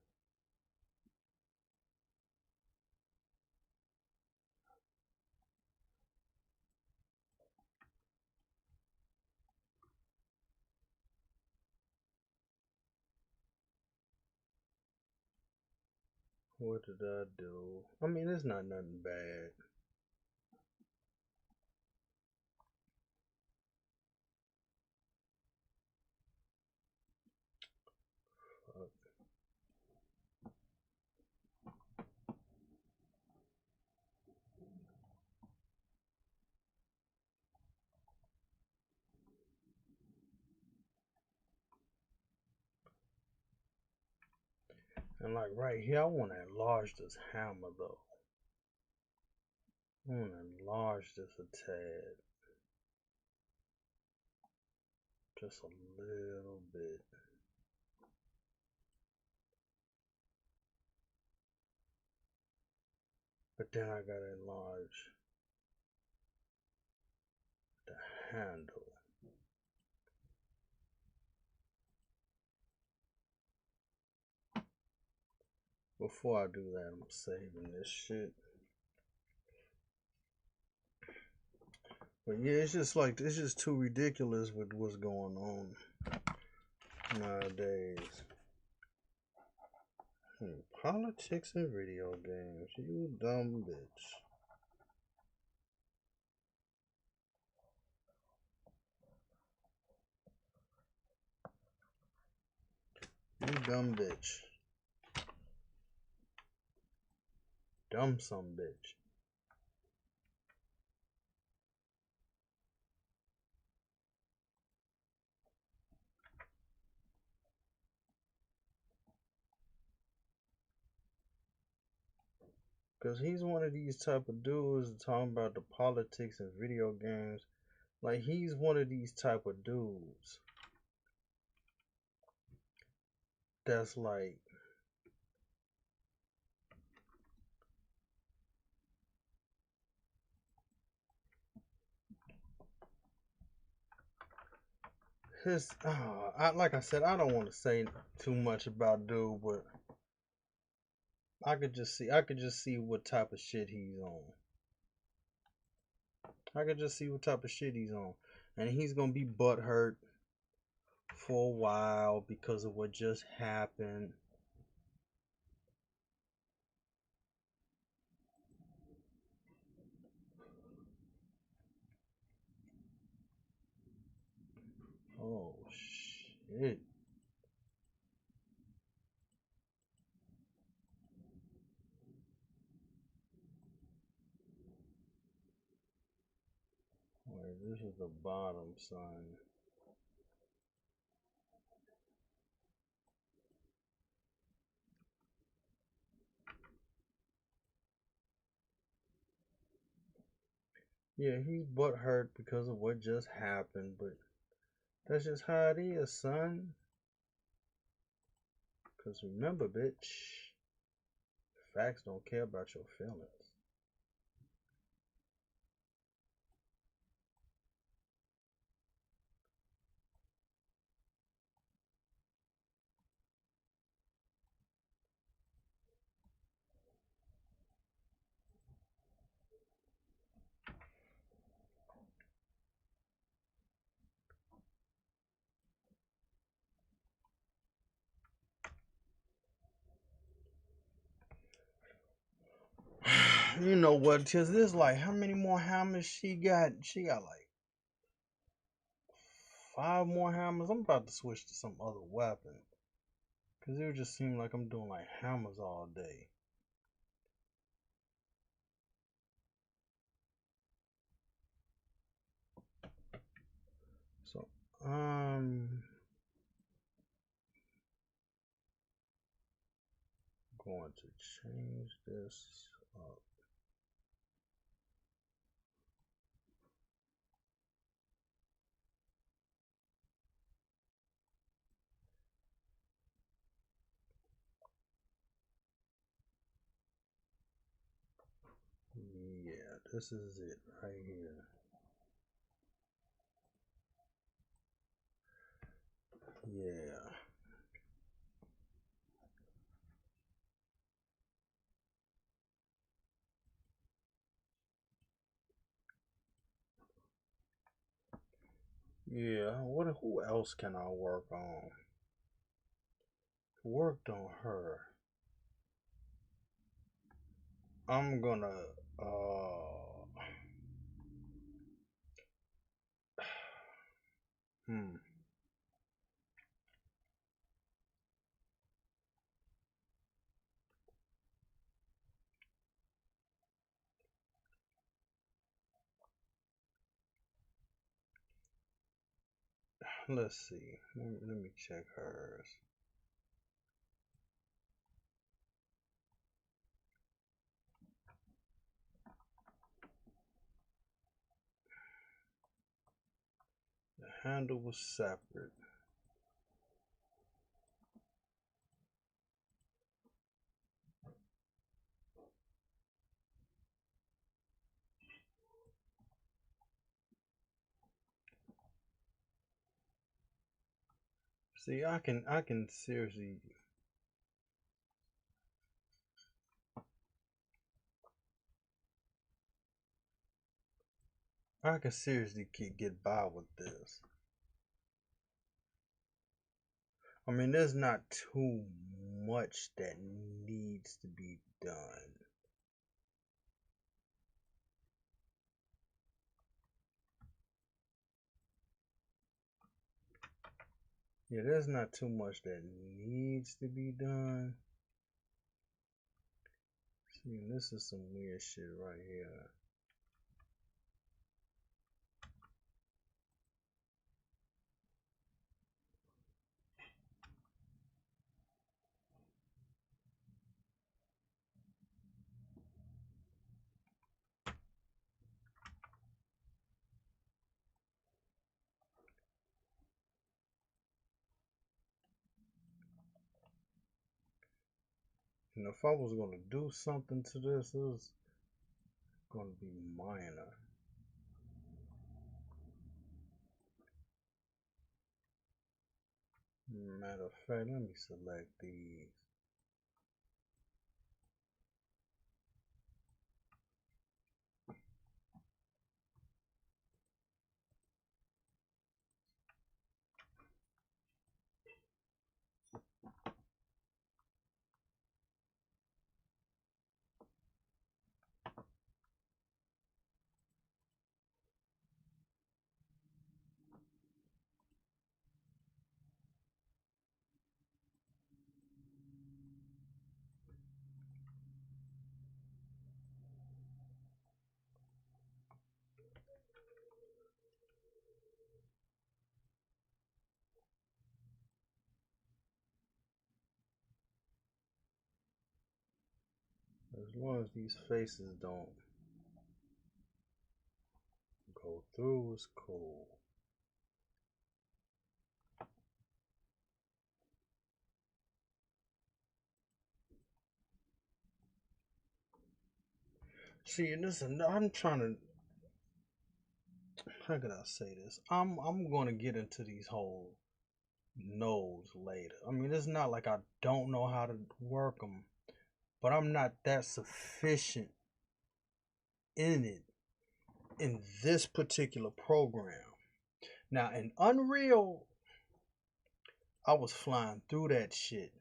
What did I do? I mean, it's not nothing bad. Fuck. And like right here, I want to enlarge this hammer though. I want to enlarge this a tad. Just a little bit. But then I gotta enlarge the handle. Before I do that, I'm saving this shit. But yeah, it's just like it's just too ridiculous with what's going on nowadays. Politics and video games. You dumb bitch. You dumb bitch. Dumb some bitch. Cause he's one of these type of dudes talking about the politics and video games. Like he's one of these type of dudes that's like his like I said, I don't want to say too much about dude, but I could just see what type of shit he's on. I could just see what type of shit he's on. And he's gonna be butthurt for a while because of what just happened. Oh shit. Wait, this is the bottom, son. Yeah, he's butthurt because of what just happened, but that's just how it is, son. Cause remember, bitch, facts don't care about your feelings. You know what? Cause this like how many more hammers she got? She got like 5 more hammers. I'm about to switch to some other weapon. Cause it would just seem like I'm doing like hammers all day. So going to change this up. Yeah, this is it right here. Yeah. Yeah. Who else can I work on? Worked on her. I'm gonna hmm. Let's see. Let me check hers. The handle was separate. See, I can seriously get by with this. I mean, there's not too much that needs to be done. Yeah, there's not too much that needs to be done. See, this is some weird shit right here. And if I was gonna do something to this, it was gonna be minor. Matter of fact, let me select these. As long as these faces don't go through, it's cool. See, and this, I'm trying to. How could I say this? I'm going to get into these whole nodes later. I mean, it's not like I don't know how to work them, but I'm not that sufficient in it in this particular program. Now, in Unreal, I was flying through that shit.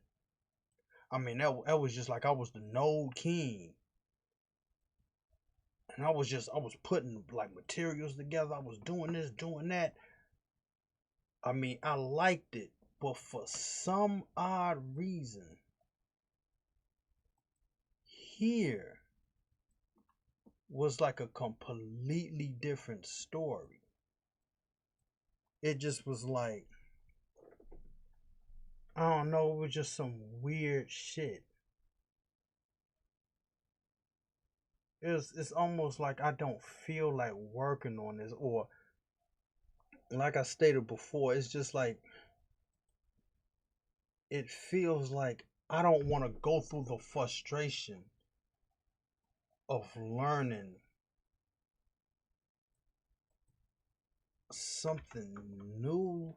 I mean, that was just like I was the node king. And I was putting like materials together. I was doing this, doing that. I mean, I liked it, but for some odd reason, here was like a completely different story. It just was like, I don't know, it was just some weird shit. It's almost like I don't feel like working on this, or like I stated before, it's just like it feels like I don't want to go through the frustration of learning something new,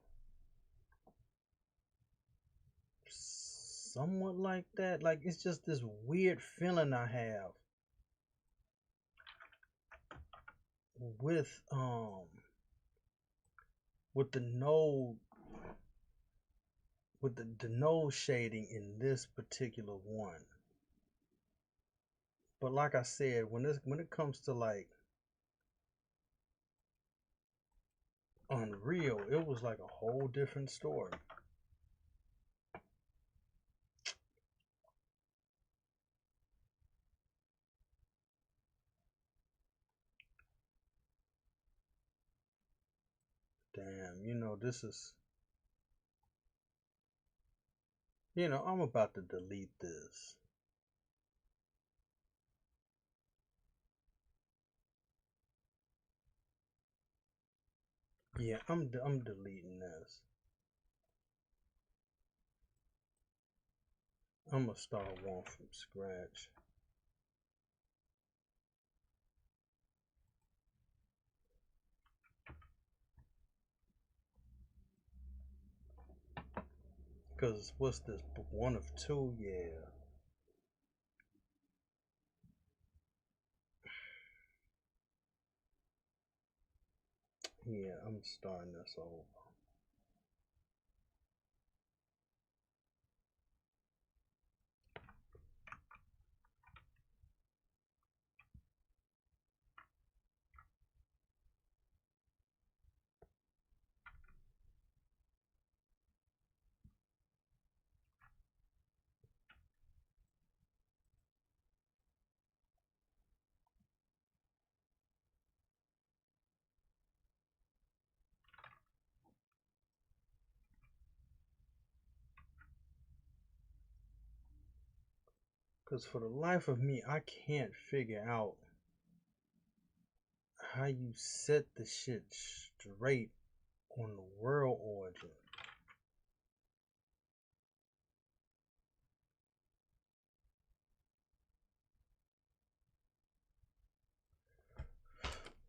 somewhat like that. Like it's just this weird feeling I have with with the node, with the node shading in this particular one. But like I said, when it comes to like Unreal, it was like a whole different story. Damn, this is, I'm about to delete this. Yeah, I'm deleting this. I'm gonna start one from scratch. Cause what's this? One of two? Yeah. Yeah, I'm starting this over. Cause for the life of me, I can't figure out how you set the shit straight on the world origin.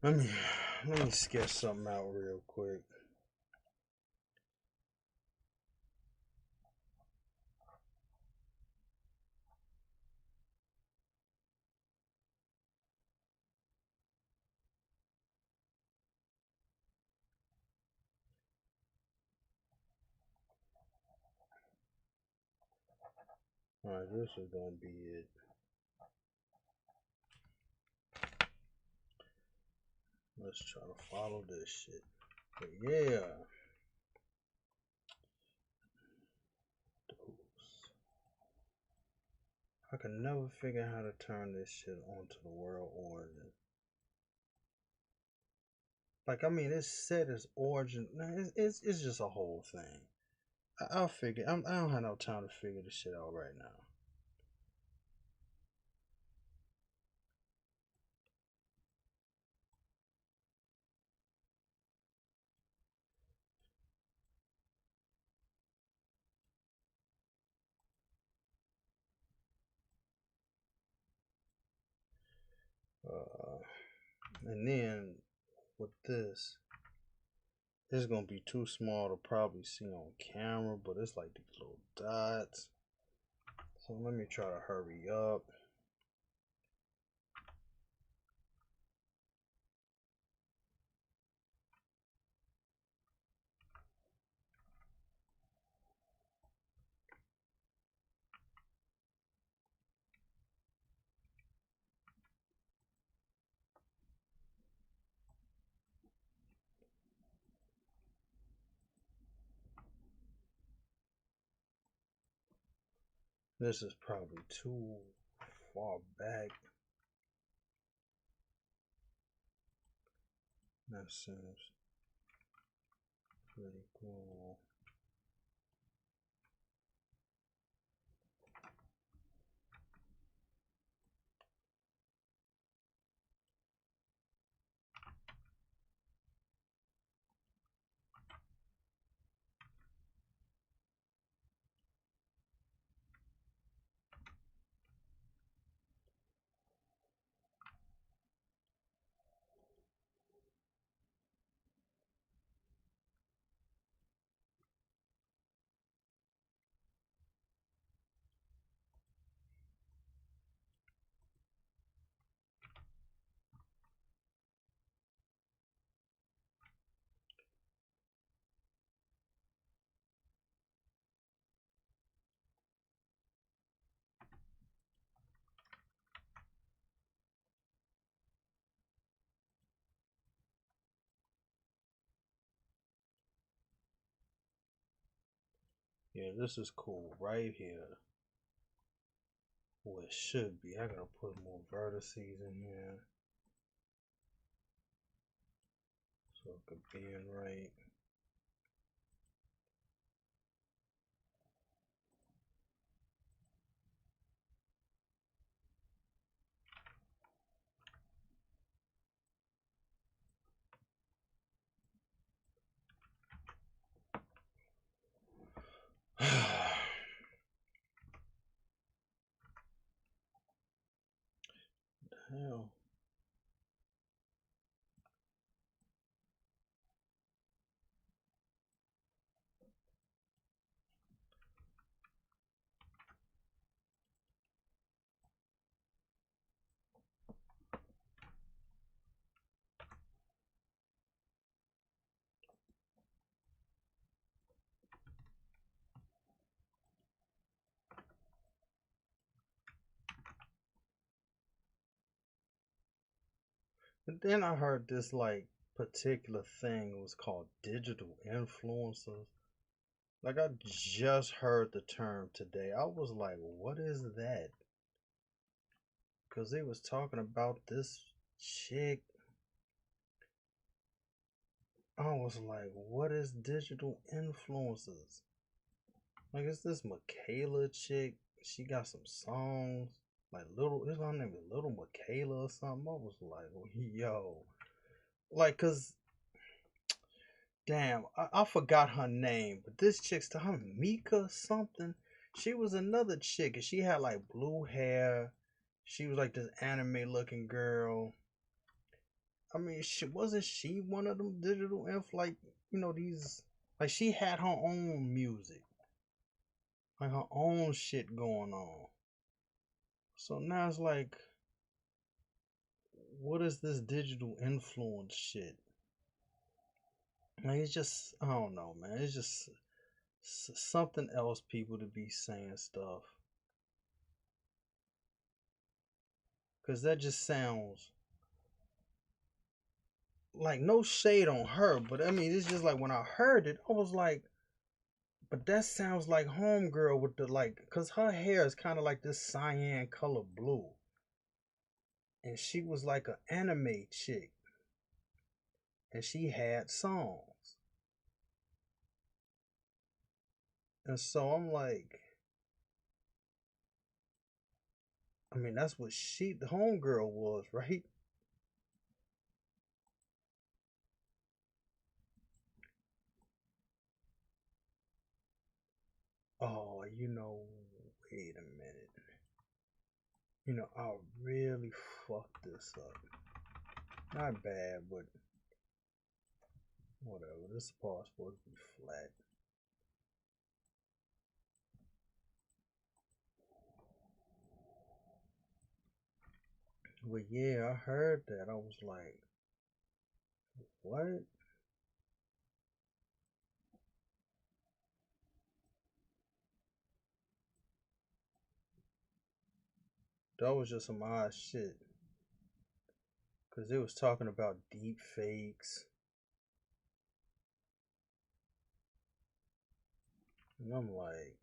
Let me let me sketch something out real quick. Alright, this is gonna be it. Let's try to follow this shit. But yeah. I can never figure out how to turn this shit onto the world origin. Like, I mean, it's set as origin. It's just a whole thing. I'll figure. I don't have no time to figure this shit out right now. And then with this, it's gonna be too small to probably see on camera, but it's like these little dots. So let me try to hurry up. This is probably too far back. That seems pretty cool. Yeah, this is cool right here. Well, it should be. I gotta put more vertices in here so it could be in right. Hell. And then I heard this like particular thing was called digital influencers. Like I just heard the term today. I was like, what is that? Cause they was talking about this chick. I was like, what is digital influencers? Like, is this Michaela chick? She got some songs. Like little, is her name is Little Michaela or something? I was like, yo, like, cause damn, I forgot her name, but this chick's to her Mika something. She was another chick, and she had like blue hair. She was like this anime looking girl. I mean, wasn't she one of them digital like these like she had her own music, like her own shit going on. So now it's like, what is this digital influence shit? Like it's just I don't know, man. It's just something else people to be saying stuff. Cause that just sounds like no shade on her, but I mean it's just like when I heard it, I was like, but that sounds like Homegirl with the like, cause her hair is kind of like this cyan color blue, and she was like an anime chick, and she had songs, and so I'm like, I mean that's what the Homegirl was, right? Oh, wait a minute. I really fucked this up. Not bad, but whatever. This part's supposed to be flat. But yeah, I heard that. I was like, what? That was just some odd shit. Because it was talking about deep fakes. And I'm like,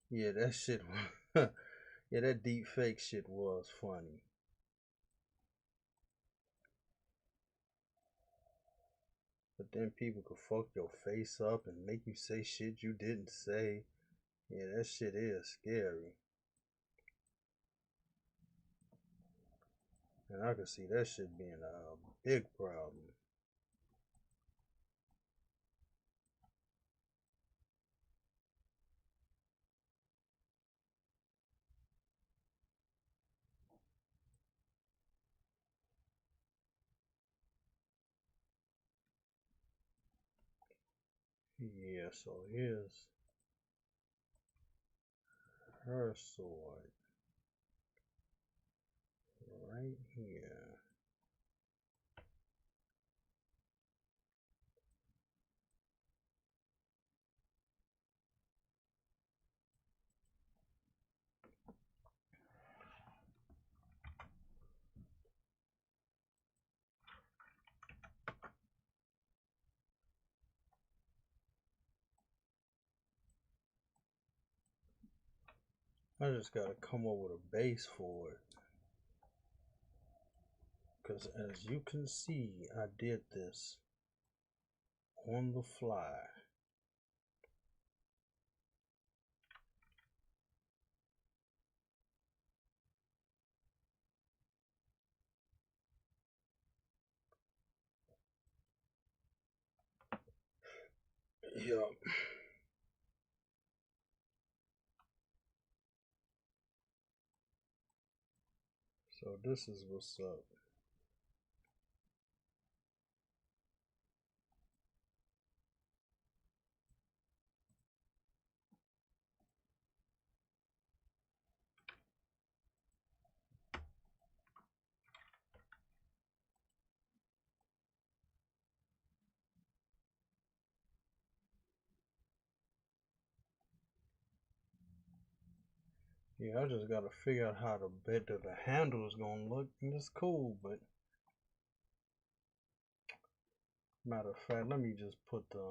yeah, that shit was. Yeah, that deep fake shit was funny. But then people could fuck your face up and make you say shit you didn't say. Yeah, that shit is scary. And I could see that shit being a big problem. Yeah, so here's her sword right here. I just gotta come up with a base for it. Because as you can see, I did this on the fly. Yeah. So this is what's up. Yeah, I just gotta figure out how the bit of the handle is gonna look, and it's cool. But matter of fact, let me just put the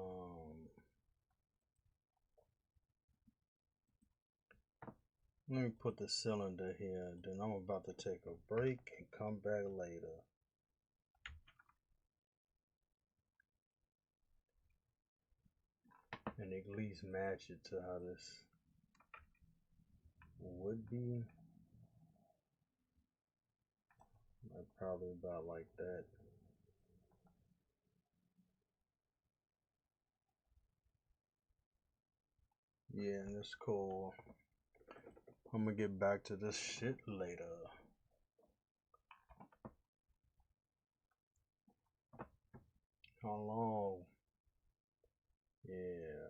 let me put the cylinder here. And then I'm about to take a break and come back later. And at least match it to how this would be. Like probably about like that. Yeah, and it's cool. I'm gonna get back to this shit later. How long? Yeah.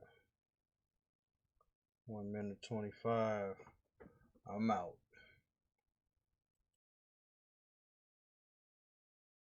1 minute 25. I'm out.